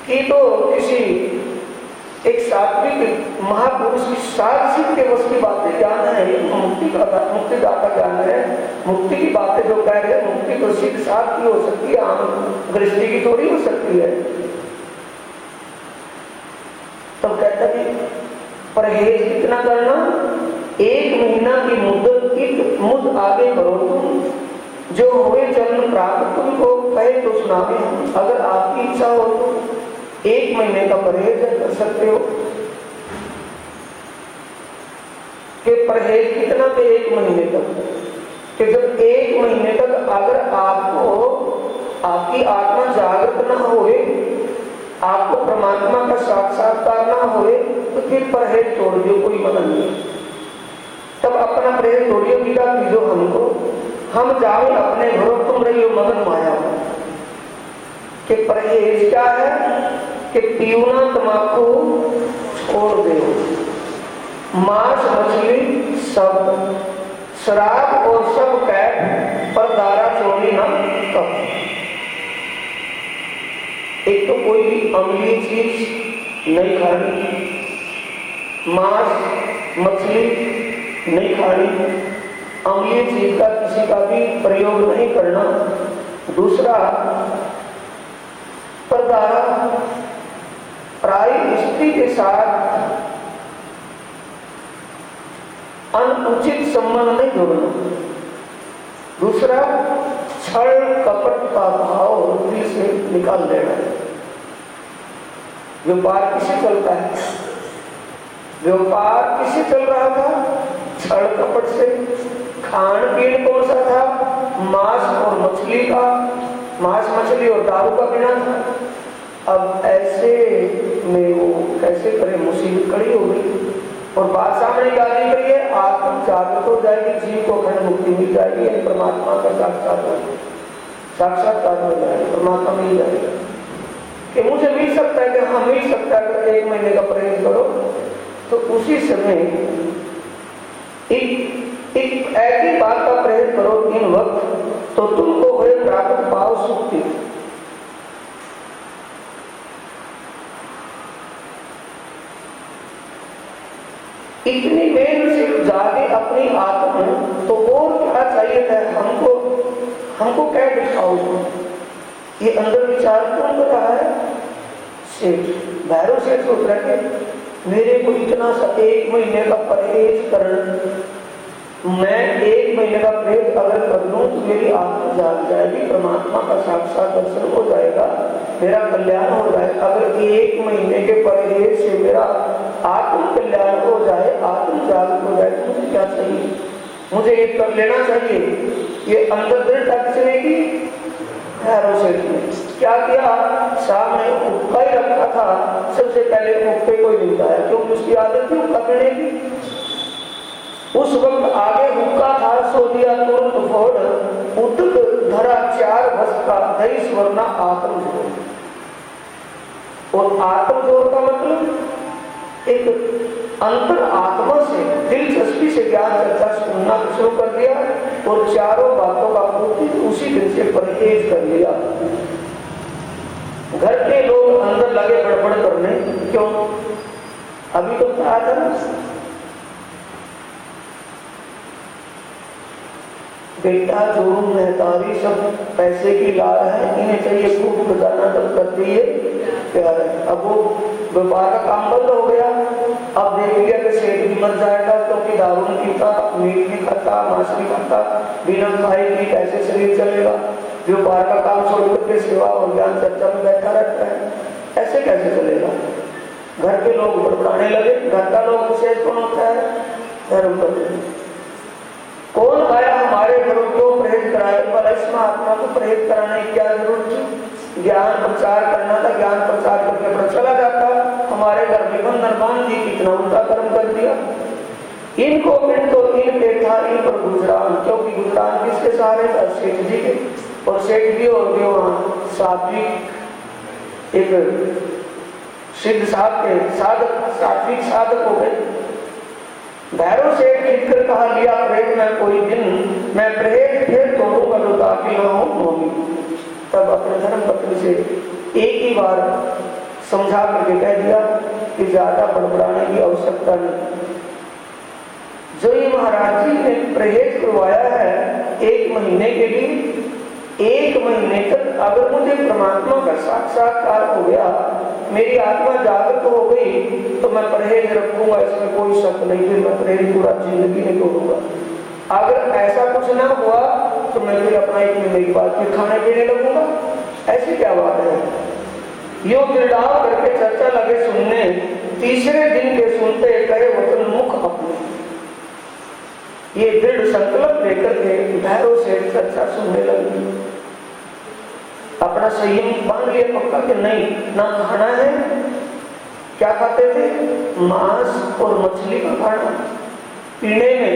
कि तो किसी एक सात्विक महापुरुष की साक्षित के वश की बातें ज्ञान है, मुक्तिदाता ज्ञान है, मुक्ति की बातें जो कह रहे हैं, मुक्ति तो सिद्ध साथ की हो सकती है, आम दृष्टि की थोड़ी हो सकती है। तो कहता है परहेज कितना करना? 1 महीना की मुद्द आगे करो तुम, जो हुए जन्म प्राप्त तुमको कहे तो सुनावे। अगर आपकी इच्छा हो तो 1 महीने का परहेज कर सकते हो। कि परहेज कितना पे? 1 महीने तक। कि जब 1 महीने तक अगर आपको आपकी आत्मा जागृत ना होए, आपको परमात्मा का साक्षात्कार ना होए, तो फिर परहेज तोड़ दियो, कोई मना नहीं। तब अपना परहेज तोड़ियो, विदा कीजो हमको, हम जाओ अपने घरों, तुम रहियो मगन माया। कि परहेज क्या है? कि पीना तंबाकू छोड़ दो, मांस मछली सब, शराब और सब कैद पर दारा चोरी न कर। एक तो कोई भी अम्लीय चीज नहीं खानी, मांस मछली नहीं खानी, अम्लीय चीज का किसी का भी प्रयोग नहीं करना। दूसरा, परदारा प्राय स्त्री के साथ अनुचित संबंध नहीं जोड़ना। दूसरा, छल कपट का भाव दिल से निकाल देना। व्यापार किसे चलता है? व्यापार किसे चल रहा था? छल कपट से। खान पीन कौन सा था? मांस और मछली का, मांस मछली और दारू का पीना था। अब ऐसे में वो कैसे करे? मुसीबत खड़ी हो गई। और बात सामने आ गई है, आत्म जागृत हो जाएगी, जीव को अखंड मुक्ति मिल जाएगी, परमात्मा का साक्षात्कार हो जाएगा, परमात्मा मिल जाएगा। कि मुझे मिल सकता है कि हाँ मिल सकता है, अगर 1 महीने का परहेज करो तो उसी समय एक ऐसी बात का परहेज करो इन वक्त तो तुमको हुए प्राप्त पाओ सुक्ति। इतनी मेहनत से जागे अपनी आत्मा, तो और क्या चाहिए था हमको? हमको क्या दिखाओ? ये अंदर विचार कौन कर रहा है? सेठ, भैरव सेठ सोच रहा है मेरे को इतना सा 1 महीने का परहेज कर, मैं 1 महीने का परहेज अगर कर लूं तो मेरी आत्मा जाग जाएगी, परमात्मा का साक्षात दर्शन हो जाएगा, मेरा कल्याण हो जाएगा। अगर 1 महीने के परहेज से मेरा आत्म कल्याण हो जाए, आत्म जागृत हो जाए, तो मुझे क्या चाहिए? मुझे ये कर लेना चाहिए। ये अंदर दृढ़ता किसने की? भैरव सेठ ने। क्या किया? सामने हुक्का ही रखा था, सबसे पहले हुक्के को ही मिलता है, क्योंकि उसकी आदत थी हुक्का पीने की। उस वक्त आगे हुक्का था, सो दिया तुरंत फोड़, उतक धरा 4 भस का, दही स्वर्णा आत्म जोड़। और आत्म जोड़ का मतलब एक अंतर आत्मा से दिलचस्पी से ज्ञान चर्चा सुनना शुरू कर दिया और चारों बातों का पूर्ति उसी दिन से परहेज कर लिया। घर के लोग अंदर लगे बड़बड़ करने, क्यों? अभी तो कहा था ना, बेटा जोरू महतारी सब पैसे की ला है, इन्हें चाहिए खूब खजाना तक कर दिए प्यार है। अब वो व्यापार का काम बंद हो गया। अब देख लिया कि सेठ भी मर जाएगा, क्योंकि दारू नहीं पीता, मीट नहीं खाता, मांस नहीं खाता, बिना खाई की कैसे शरीर चलेगा? व्यापार का काम छोड़ करके सेवा और ज्ञान चर्चा में बैठा रहता है, ऐसे कैसे चलेगा? घर के लोग बड़बड़ाने लगे। घर का लोग विशेष कौन होता है? धर्म पत्नी। कौन आया हमारे घरों को परहेज कराए? पर इसमें आत्मा को परहेज कराने की क्या जरूरत थी? ज्ञान प्रचार करना था, ज्ञान प्रचार करके अपना चला जाता। हमारे घर में नरमान जी कितना उल्टा कर्म कर दिया। इनको इन पे था इन पर गुजरान, क्योंकि गुजरान किसके सहारे था? सेठ जी के। और सेठ जी और भी वहां सात्विक एक सिद्ध साहब के सात्विक साधक हो गए। भैरव सेठ लिखकर कहा लिया परहेज में कोई दिन, मैं परहेज फिर तोड़ूंगा तो दाखिल ना हो। तब अपने धर्म पत्नी से एक ही बार समझा करके कह दिया कि ज्यादा बड़बड़ाने की आवश्यकता नहीं। जो ये महाराज जी ने परहेज करवाया है 1 महीने के लिए, 1 महीने तक अगर मुझे परमात्मा का साक्षात्कार हो गया, मेरी आत्मा जागृत हो गई, तो मैं परहेज रखूंगा, इसमें कोई शक नहीं। फिर मैं परहेज पूरा जिंदगी में तोड़ूंगा। अगर ऐसा कुछ ना हुआ तो मैं फिर अपना 1 महीने के बाद फिर खाने पीने लगूंगा। ऐसी क्या बात है? यो गिरडाव करके चर्चा लगे सुनने, तीसरे दिन के सुनते कहे वचन मुख अपने। ये दृढ़ संकल्प लेकर के भैरव से चर्चा सुनने लगी। अपना संयम बांध लिया पक्का कि नहीं ना खाना है। क्या खाते थे? मांस और मछली का खाना। पीने में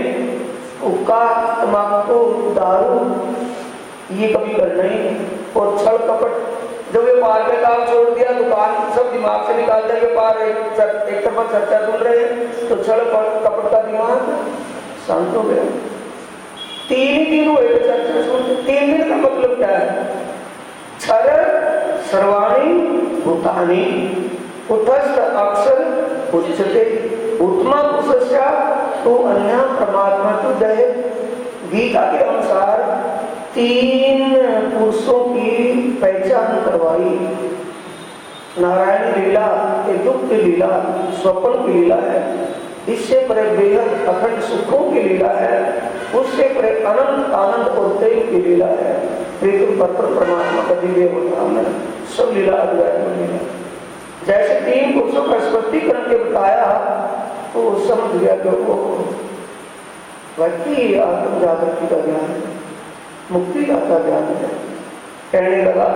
हुक्का, तंबाकू, दारू ये कभी करना ही नहीं। और छल कपट, जब व्यापार में काम छोड़ दिया, दुकान सब दिमाग से निकाल दिया। व्यापार एक तरफ चर्चा सुन रहे हैं तो छल कपट का दिमाग शांत हो गया। 3 दिन हुए चर्चा सुन। 3 दिन का मतलब क्या है? छल सर्वाणी भूतानी उतस्थ अक्षर उच्चते उत्तमा पुरुषस्या तो अन्य परमात्मा तो जय। गीता के अनुसार 3 पुरुषों की पहचान करवाई। नारायण लीला, दुख की लीला, स्वप्न की लीला है। इससे परे बेहद अखंड सुखों की लीला है। उससे परे अनंत आनंद और तेज की लीला है। परमात्मा का दिव्य अवतार है। सब लीला अद्वैत में है। जैसे 3 पुरुषों का स्पष्टीकरण के बताया तो वो समझ गया कि वो व्यक्ति आत्म जागृति का ज्ञान है, मुक्ति का ज्ञान है। कहने लगा,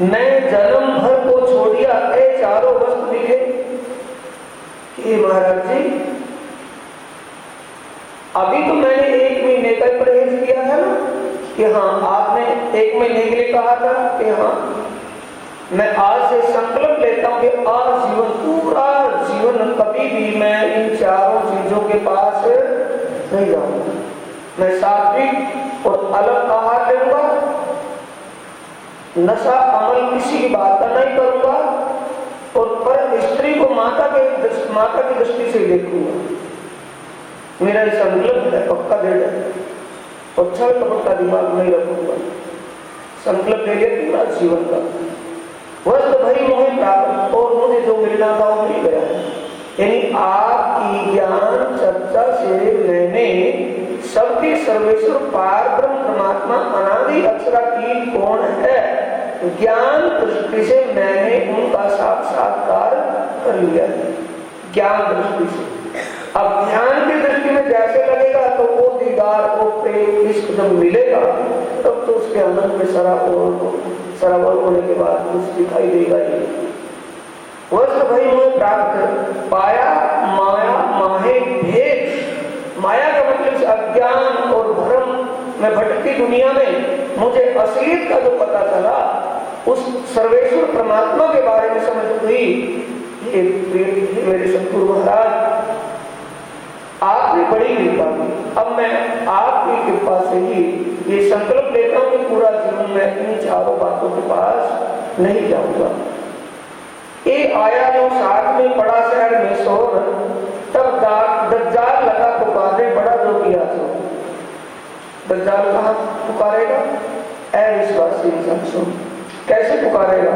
मैं जन्म भर को छोड़िया ए चारों वस्तु दिखे। कि महाराज जी, अभी तो मैंने 1 महीने का परहेज किया है ना, कि हाँ आपने 1 महीने के लिए कहा था कि हाँ मैं आज से संकल्प लेता हूं कि आज जीवन, पूरा जीवन कभी भी मैं इन चारों चीजों के पास नहीं जाऊंगा। मैं सात्विक और अलग आहार लूंगा, नशा अमल किसी की बात का नहीं करूंगा, और पर स्त्री को माता की दृष्टि से देखूंगा। मेरा ये संकल्प है, पक्का दृढ़ है, और छल कपट का दिमाग नहीं रखूंगा। संकल्प ले लिया पूरा जीवन का। वस्त भरी मोहे प्राप्त, और मुझे जो मिलना था वो मिल गया है। यानी आपकी ज्ञान चर्चा से मैंने सबके सर्वेश्वर पार ब्रह्म परमात्मा अनादि अक्षरातीत कौन है, ज्ञान दृष्टि से मैंने उनका साक्षात्कार कर लिया है। ज्ञान दृष्टि से। अब ध्यान की दृष्टि में जैसे लगेगा तो वो दीदार को प्रेम इश्क जब मिलेगा तब तो उसके आनंद में सरावर होने के बाद कुछ दिखाई देगा ही। वस्त्र भई में प्राप्त पाया माया माहे भेद। माया का मतलब अज्ञान और भ्रम में भटकती दुनिया में मुझे असलियत का जो पता चला, उस सर्वेश्वर परमात्मा के बारे में समझ हुई। ये मेरे सतगुरु महाराज, आपने बड़ी कृपा की। अब मैं आपकी कृपा से ही ये संकल्प लेता हूं कि पूरा जीवन में इन चारों बातों के पास नहीं जाऊंगा। ये आया जो साथ में बड़ा शहर में शोर, तब दज्जाल लगा पुकारने, बड़ा जो किया सो। दज्जाल कहां पुकारेगा? अविश्वासी इंसान कैसे पुकारेगा?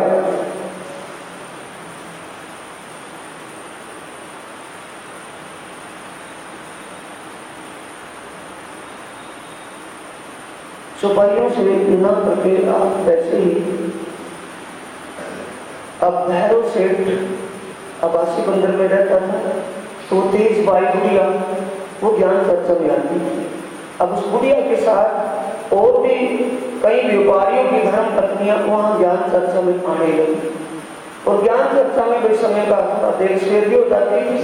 सुपारियों से बिना करके आप वैसे ही। अब भैरव सेठ अबासी बंदर में रहता था, तो तेज बाई बुढ़िया वो ज्ञान चर्चा में आती थी। अब उस बुढ़िया के साथ और भी कई व्यापारियों की धर्म पत्नियां वहां ज्ञान चर्चा में आने लगी, और ज्ञान चर्चा में कोई समय का देर शेर भी हो जाती थी।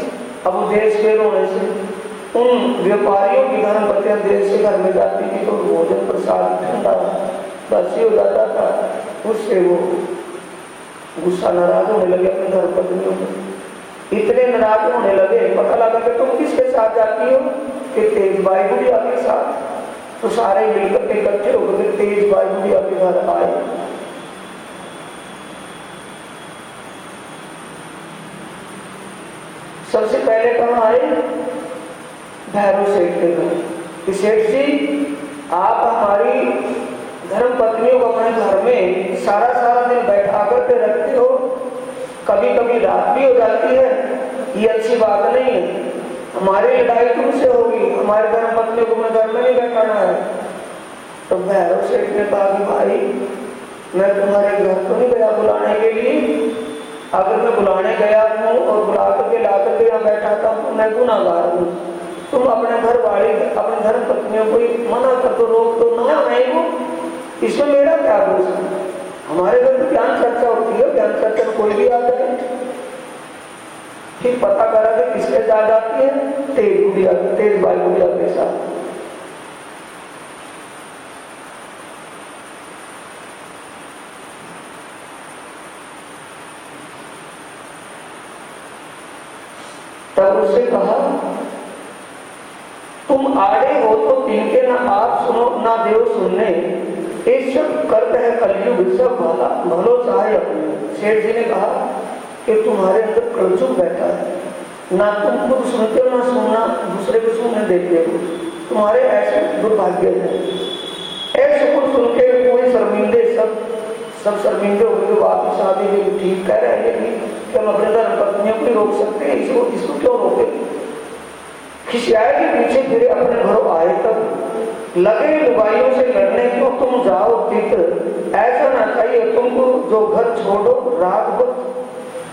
अब वो देर शेर होने से उन व्यापारियों की धर्म पत्नियां देर से घर में जाती थी, तो भोजन प्रसाद ठंडा बासी हो जाता था। उससे वो गुस्सा नाराज होने लगे अपने धर्म पत्नियों को। इतने नाराज होने लगे, पता लगा कि तुम किसके साथ जाती हो? कि तेज बाई बुढ़िया के साथ। तो सारे मिलकर के इकट्ठे होकर तेज बाई बुढ़िया के घर आए। सबसे पहले कहाँ आए? भैरव सेठ के घर। कि सेठ जी, आप हमारी धर्म पत्नियों को अपने घर में सारा दिन बैठा करके रखते हो, कभी कभी रात भी हो जाती है, ये अच्छी बात नहीं है। हमारी लड़ाई तुमसे होगी, हमारे धर्म पत्नियों को मैं घर में नहीं बैठाना है। तो भैरव सेठ ने कहा कि भाई, मैं तुम्हारे घर तो नहीं गया बुलाने के लिए। अगर मैं बुलाने गया हूँ और बुला करके ला करके यहाँ बैठाता हूँ तो मैं गुनाहगार हूँ। तुम अपने घर वाले, अपने धर्म पत्नियों को मना कर दो, रोक दो ना आए वो, इसमें मेरा क्या दोष है? हमारे घर तो ज्ञान चर्चा होती है, ज्ञान चर्चा में कोई भी आता है। फिर पता करा कि किसके साथ जाती है? तेज बाई बुढ़िया के साथ। तब उससे कहा, तुम आड़े हो तो तिनके ना आप सुनो ना देव सुनने, ये सब करते हैं कलयुग, सब भलो चाहे अपने। सेठ जी ने कहा कि तुम्हारे अंदर कलयुग बैठा है, ना तुम खुद सुनते हो ना सुनना दूसरे को सुनने देते हो। तुम्हारे ऐसे दुर्भाग्य है। ऐसे कुछ सुन के कोई शर्मिंदे, सब शर्मिंदे हो गए। वापिस आदि भी ठीक कह रहे हैं कि हम अपने धर्म पत्नियों को रोक सकते हैं, इसको क्यों रोके? खिसियाए के पीछे फिरे अपने घरों आए, तब लगे लुगाइयों से लड़ने को। तुम जाओ तीत, ऐसा ना चाहिए तुमको जो घर छोड़ो रात भर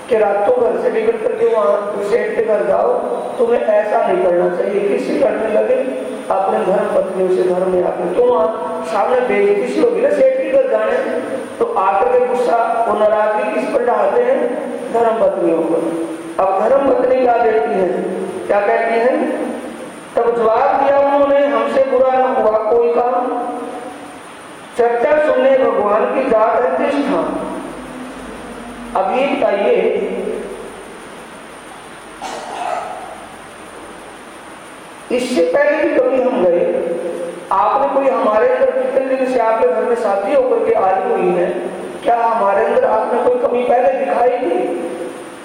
कि रातों घर से निकल करके वहां सेठ के घर जाओ, तुम्हें ऐसा नहीं करना चाहिए। किसी करने लगे अपने धर्म पत्नियों से घर में आकर, तो वहां सामने बेइज्जती सी होगी ना सेठ के घर जाने, तो आकर के गुस्सा और नाराजगी किस पर डालते हैं? धर्म पत्नियों पर। अब धर्म पत्नी क्या देती है, क्या कहती है? तब जवाब दिया उन्होंने, हमसे बुरा न हुआ कोई काम, चर्चा सुनने भगवान की जात है तिष्ठा। अब ये बताइए, इससे पहले भी कभी हम गए, आपने कोई हमारे अंदर कितने दिन से आपके घर में शादी होकर के आई हुई है, क्या हमारे अंदर आपने कोई कमी पहले दिखाई थी?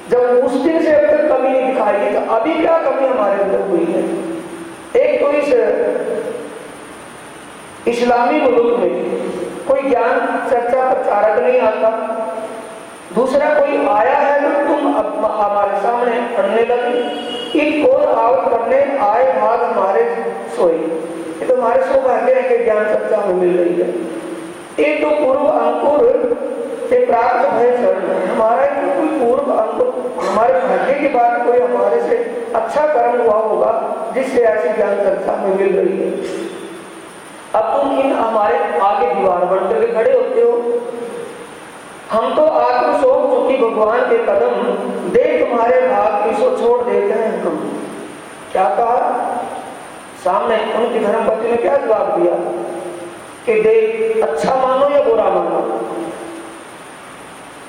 जब उस दिन से अब तक कमी नहीं दिखाई थी, तो अभी क्या कमी हमारे अंदर हुई है? एक तो इस इस्लामी मुल्क में कोई ज्ञान चर्चा प्रचारक नहीं आता, दूसरा कोई आया है तो तुम हमारे सामने पढ़ने लगे, एक और आवत करने आए भाग हमारे सोए। ये तो हमारे सौभाग्य है कि ज्ञान चर्चा में मिल रही है। एक तो पूर्व अंकुर से प्राप्त भय शरण, हमारा तो कोई पूर्व अंकुर, हमारे भाग्य की बात कोई हमारे से अच्छा कर्म हुआ होगा जिससे ऐसी ज्ञान चर्चा में मिल रही है। अब तुम इन हमारे आगे दीवार बन करके खड़े होते हो, हम तो आत्म सौंप चुकी भगवान के कदम, देख तुम्हारे भाग की सो छोड़ देते हैं हम। क्या कहा? सामने उनकी धर्मपति ने क्या जवाब दिया कि देख अच्छा मानो या बुरा मानो,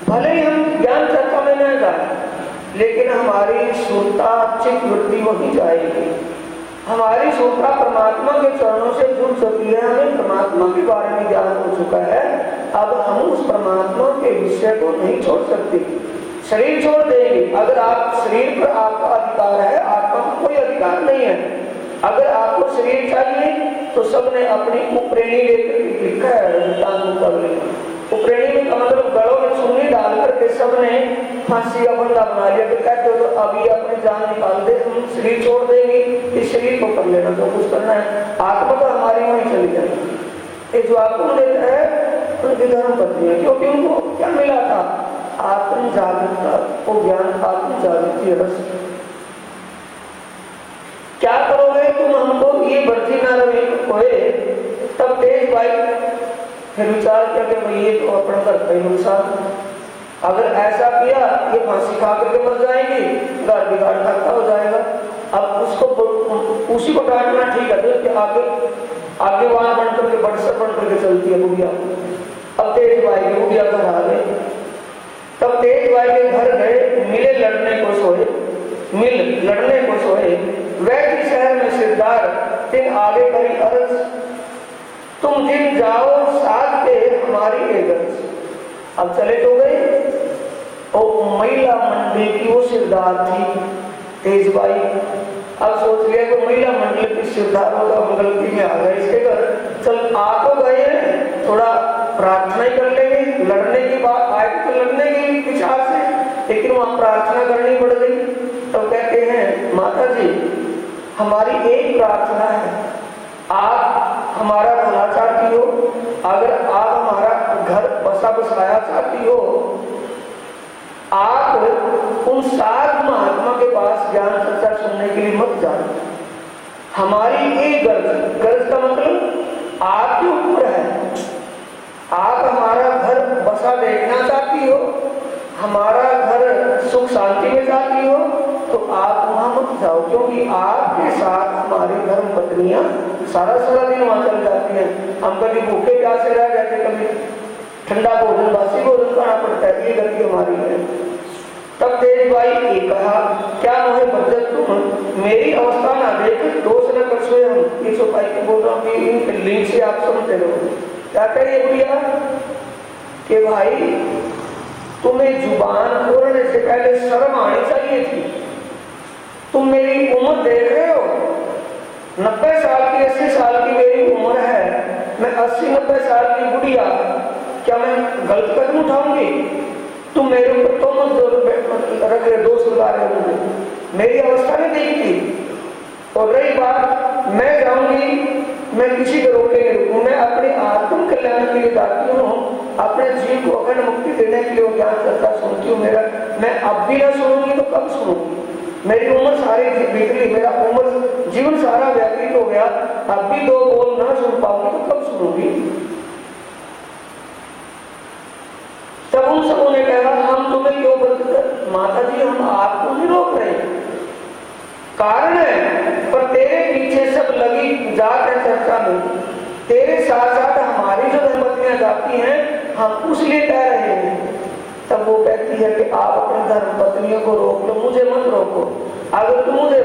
भले ही हम ज्ञान चर्चा में न जाए, लेकिन हमारी सुरता चित्त वृत्ति वही जाएगी। हमारी सुरता परमात्मा के चरणों से जुड़ चुकी है, हमें परमात्मा के बारे में ज्ञान हो चुका है। अब हम उस परमात्मा के विषय को नहीं छोड़ सकते, शरीर छोड़ देंगे। अगर आप शरीर पर आपका अधिकार है, आत्मा का कोई अधिकार नहीं है। अगर आपको शरीर चाहिए तो सबने अपनी उपरेणी लेकर लिखा है, उपरेणी में मतलब गलों में चुन्नी डाल करके सबने फांसी का बंदा बना लिया। तो कहते हो तो अभी अपनी जान निकाल दे, हम शरीर छोड़ देंगे, इस शरीर को कर लेना जो कुछ करना है, आत्मा तो हमारी वहीं चली जाएगी। ये जो आपको देता है उनकी धर्म पत्नी है, क्योंकि उनको क्या मिला था? आत्म जागृतता को ज्ञान, आत्म जागृति रस। क्या करोगे तुम हमको ये बर्जी ना रहे होए? तब तेज भाई फिर विचार किया कि भाई ये तो अपना करता ही नुकसान, अगर ऐसा किया ये फांसी खा करके मर जाएगी, घर बिगाड़ खत्ता हो जाएगा। अब उसको उसी को डांटना ठीक है, तो आगे वहां बन करके बड़सर बन करके चलती है बुढ़िया। अब तेज भाई की बुढ़िया घर आ गए, तब तेज भाई के घर गए, मिले लड़ने को सोए, मिल लड़ने को सोए, वह शहर में सिरदार तिन आगे करी अर्ज, तुम जिन जाओ साथ के हमारी एगर्ज। अब चले तो गए, और महिला मंडली की वो सिरदार थी तेज भाई। अब सोच लिया कि महिला मंडल की सिरदार होगा, गलती में आ गए इसके घर, चल आ तो गए हैं, थोड़ा प्रार्थना ही कर लेंगे, लड़ने की बात आए तो लड़ने की विचार से, लेकिन वहां प्रार्थना करनी पड़ गई। तो कहते हैं माता जी हमारी एक प्रार्थना है, आप हमारा भला चाहती हो, अगर आप हमारा घर बसा बसाया चाहती हो, आप उन 7 महात्मा के पास ज्ञान चर्चा सुनने के लिए मत जाओ। हमारी एक गर्ज का मतलब आपके ऊपर है, आप हमारा घर बसा देखना चाहती हो, हमारा घर सुख शांति में चाहती हो, तो आप वहां मत जाओ, क्योंकि आपके साथ हमारी धर्म पत्नियां सारा दिन वहां चल जाती हैं। हम कभी भूखे प्यासे रह जाते, कभी ठंडा भोजन बासी भोजन खाना पड़ता है, ये गलती हमारी है। तब तेज भाई ने कहा क्या मुझे बदत तुम मेरी अवस्था ना देख दोष न कर सोए। हम ये चौपाई के बोल रहा हूँ, इन लिंक से आप समझते रहो। क्या करिए भैया कि भाई तुम्हें जुबान खोलने से पहले शर्म आनी चाहिए थी। तुम मेरी उम्र देख रहे हो, 90 साल की 80 साल की मेरी उम्र है, मैं 80-90 साल की बुढ़िया, क्या मैं गलत कदम उठाऊंगी? तुम मेरे ऊपर तो रख रहे, दोष लगा रहे हो, मेरी अवस्था नहीं देखती। और रही बात मैं जाऊंगी, मैं किसी को रोके नहीं रुकूं, मैं अपने आत्म कल्याण के लिए जाती हूँ, अपने जीव को अखंड मुक्ति देने के लिए वो ज्ञान चर्चा सुनती हूँ। मेरा मैं अब भी ना सुनूंगी तो कब सुनूंगी? मेरी उम्र सारी बीत गई, मेरा उम्र जीवन सारा व्यतीत हो गया, अब भी दो बोल ना सुन पाऊंगी तो कब सुनूंगी? तब उन सबों ने कहा हम तुम्हें क्यों बंद कर? माता जी हम आपको नहीं रोक रहे, कारण है पर तेरे पीछे सब लगी जात है चर्चा में, तेरे साथ साथ हमारी जो धर्मपत्नियां जाती हैं हम उसलिए कह रहे हैं। तब वो कहती है कि आप अपने धर्मपत्नियों को रोक लो, मुझे मत रोको। अगर तुम मुझे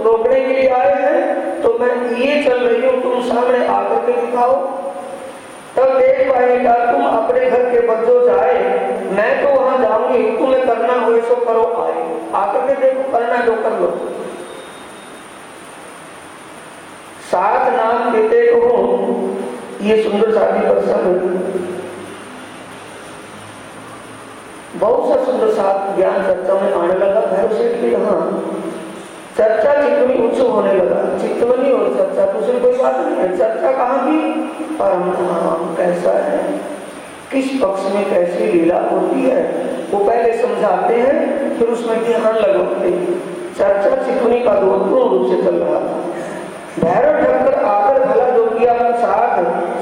रोकने के लिए आए हैं तो मैं ये चल रही हूँ, तुम सामने आकर के दिखाओ, तब देख पाएगा तुम अपने घर के बच्चों जाए, मैं तो वहां जाऊंगी, तुम्हें करना हो सो करो, आए आकर के देखो, करना जो कर लो। साथ नाम देते को ये सुंदर शादी प्रसंग बहुत सा सुंदर साथ ज्ञान चर्चा में आने लगा। भैरव सेठ के यहाँ चर्चा चितवनी उच्च होने लगा। चितवनी और चर्चा दूसरी कोई बात नहीं है। चर्चा कहाँ की? परम धाम कैसा है, किस पक्ष में कैसी लीला होती है, वो पहले समझाते हैं, फिर उसमें ध्यान लगाते हैं। चर्चा चितवनी का पूर्ण रूप से चल रहा था। भैरव ठक्कर आकर भला जो किया साथ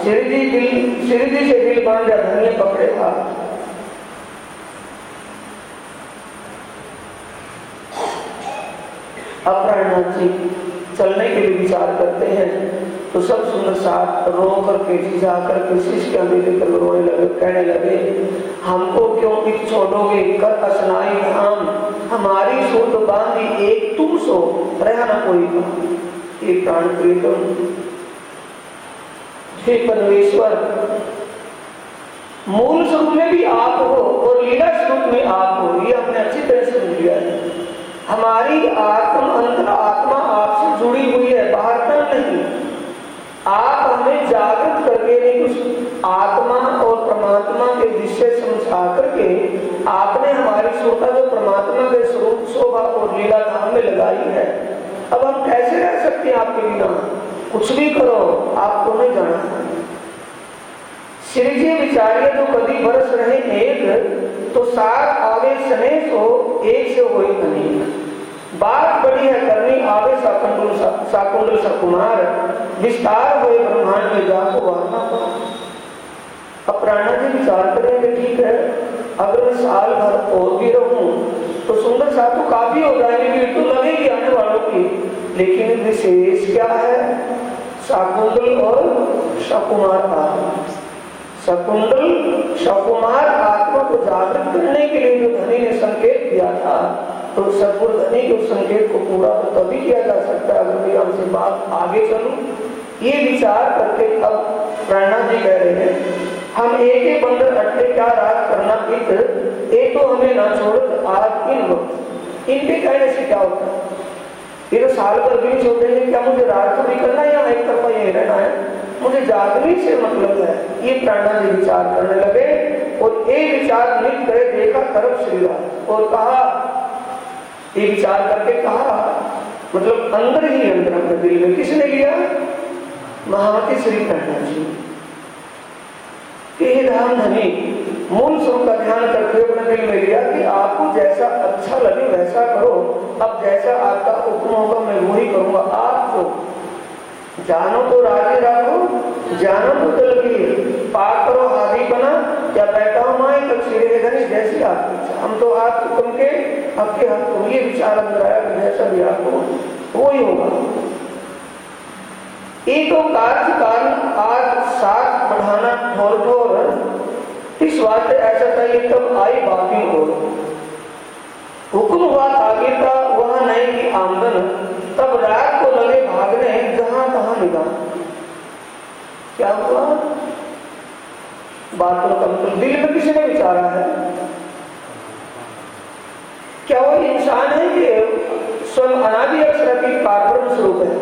सिरजी से दिल बांध दिया, धनिया पकड़े हाथ। अपरानाथ जी चलने के लिए विचार करते हैं तो सब सुंदर साथ रो करके जा करके शिष्य लेकर रोने लगे, कहने लगे हमको क्यों भी छोड़ोगे, कर असनाई धाम, हमारी सूत बांधी एक तुम सो, रहा ना कोई एक प्राण प्रीतम। हे परमेश्वर, मूल स्वरूप में भी आप हो और लीला स्वरूप में आप हो, ये हमने अच्छी तरह समझ लिया है। हमारी आत्मा आपसे जुड़ी हुई है, बाहर तक नहीं। आप हमें जागृत करके नहीं, उस आत्मा और परमात्मा के विषय समझा करके आपने हमारी सोता जो परमात्मा के स्वरूप शोभा और लीला धाम में लगाई है। अब हम कैसे रह सकते हैं आपके बिना? कुछ भी करो, आपको नहीं जाना। श्रीजी विचारिए तो कभी बरस रहे एक, तो साथ आवे सनेस हो, एक से हो अनेक। बात बड़ी है करनी आवे साकुंडल सकुमार, विस्तार हुए ब्रह्मांड में जाको वारना। अब प्राणा जी विचार करेंगे ठीक है, अगर मैं साल भर और भी रहूं तो सुंदर साथ तो काफी हो जाएगी, भीड़ तो लगेगी आने वालों की, लेकिन विशेष क्या है? साकुंडल और सकुमार आत्मा। सकुंडल सकुमार आत्मा को जागृत करने के लिए जो धनी ने संकेत दिया था, तो सदगुरु धनी के उस संकेत को पूरा तो तभी किया जा सकता है अगर मैं हमसे बात आगे चलूं। ये विचार करके अब प्रणा जी कह रहे हैं हम एक ही बंदर अट्टे क्या रात करना इत, एक तो हमें ना छोड़ आज इन वक्त। इनके कहने से क्या होता है? ये तो साल भर भी छोड़ते हैं, क्या मुझे रात को भी करना है या एक तरफा यही रहना है? मुझे जागने से मतलब है। ये प्राणा जी विचार करने लगे और एक विचार नित करे देखा तरफ श्रीराज और कहा, ये विचार करके कहा, मतलब अंदर ही अंदर अपने दिल में किसने लिया? महामती श्री प्राणा जी के धाम धनी मूल स्वरूप का ध्यान करके अपने दिल में लिया कि आपको जैसा अच्छा लगे वैसा करो, अब जैसा आपका हुक्म होगा मैं वही करूंगा। आपको जानो तो राजी राखो, जानो तो दलगी, पाक करो हादी बना, क्या बैठा हो माए धनी जैसी आपकी इच्छा। हम तो आप हुक्म के आपके हाथ को ये विचार अंदर आया कि जैसा भी आपको वो ही होगा। एक तो कार्य कारण आज साथ बढ़ाना ठोर ठोर, इस वास्ते ऐसा था ये तब आई बाकी हो। हुक्म हुआ आगे का वहां नहीं की आमदन, तब रात को लगे भागने जहां तहां निगाह। क्या हुआ? बातों का मतलब दिल में किसी ने विचारा है? क्या वो इंसान है कि स्वयं अनादि अक्षरातीत पारब्रह्म स्वरूप है?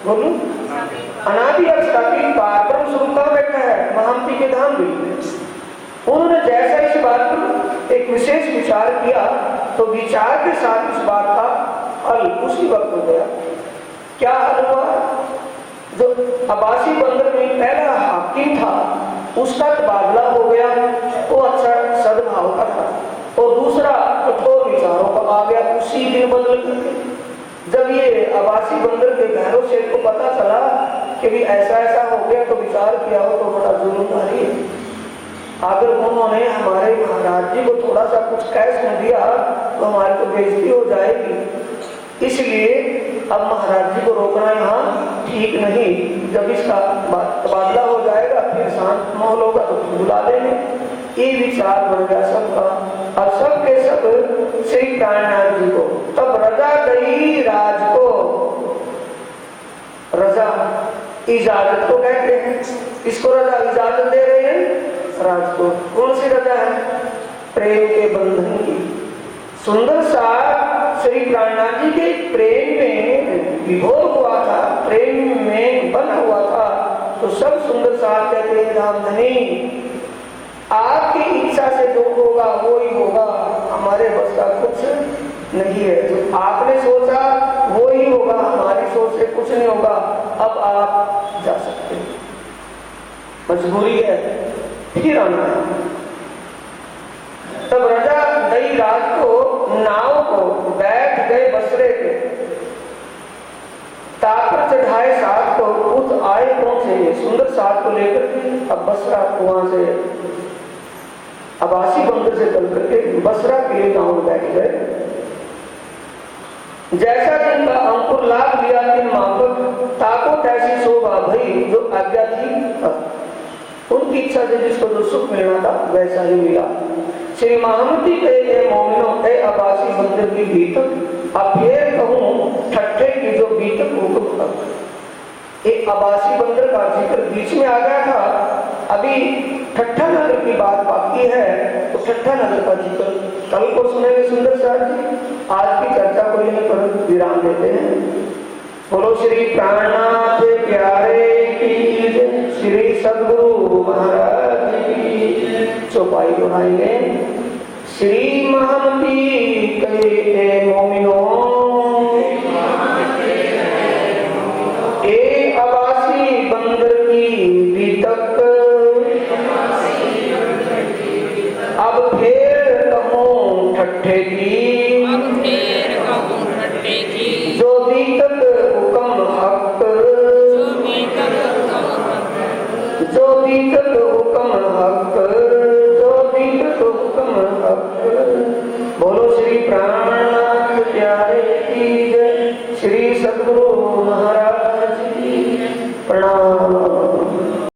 बोलो, अनादि अक्षरातीत पारब्रह्म स्वरूप कहाँ बैठा है? महामती के धाम भी। उन्होंने जैसा इस बात पर एक विशेष विचार किया तो विचार के साथ इस बात का हल उसी वक्त हो गया। क्या हल हुआ? जो अबासी बंदर में पहला हाकिम था उसका तबादला हो गया, वो अच्छा सद्भाव का था, और दूसरा कठोर विचारों का आ गया उसी दिन बदल करके। जब ये अबासी बंदर के बहनों शेर को पता चला कि भी ऐसा ऐसा हो गया, तो विचार किया हो तो बड़ा जुल्मदारी है। अगर उन्होंने हमारे महाराज जी को थोड़ा सा कुछ कैश में दिया तो हमारी तो बेइज्जती हो जाएगी, इसलिए अब महाराज जी को रोकना यहाँ ठीक नहीं। जब इसका तबादला हो जाएगा फिर शांत माहौल होगा तो बुला लेंगे। ये विचार बन गया सबका, और सबके सब श्री प्राणनाथ जी को। तब रजा गई राज को, रजा इजाजत को कहते हैं, इसको रजा इजाजत दे रहे हैं राज को। कौन सी रजा है? प्रेम के बंधन की। सुंदर सा श्री प्राणनाथ जी के प्रेम में विभोर हुआ था, प्रेम में बना हुआ था, तो सब सुंदर सा कहते हैं रामधनी आपकी इच्छा से जो होगा वो ही होगा, हमारे बस का कुछ नहीं है, जो आपने सोचा वो ही होगा, हमारी सोच से कुछ नहीं होगा, अब आप जा सकते हैं, मजबूरी है, फिर आना है। तब रजा गई रात को, नाव को बैठ गए बसरे पे, ताकर चढ़ाए साथ को, उठ आए पहुंचे सुंदर साथ को लेकर के। अब बसरा वहां से अबासी बंदर से चल करके बसरा के लिए गांव बैठ गए। जैसा जिनका अंकुर लाभ लिया तीन माफक, ताको तैसी शोभा भई जो आज्ञा थी, उनकी इच्छा से जिसको जो सुख मिलना था वैसा ही मिला। श्री महामती के मोमिनो ए अबासी बंदर की बीतक, अब फिर कहूं ठट्ठे की जो बीतक हुक्म तक। एक अबासी बंदर का जिक्र बीच में आ गया था, अभी ठट्ठा नगर की बात बाकी है, तो ठट्ठा नगर का जिक्र कल को सुनेंगे सुंदर साहब जी। आज की चर्चा को यहीं पर विराम देते हैं। बोलो श्री प्राणनाथ प्यारे की, श्री सद्गुरु महाराज की। चौपाई दोहराएंगे। श्री महामती के मोमिनो ए अबासी बंदर की बीतक, अब फिर कहूं ठट्ठे की, जो बीतक हुक्म हक, जो बीतक हुक्म हक, जो बीतक हुक्म हक। बोलो श्री प्राण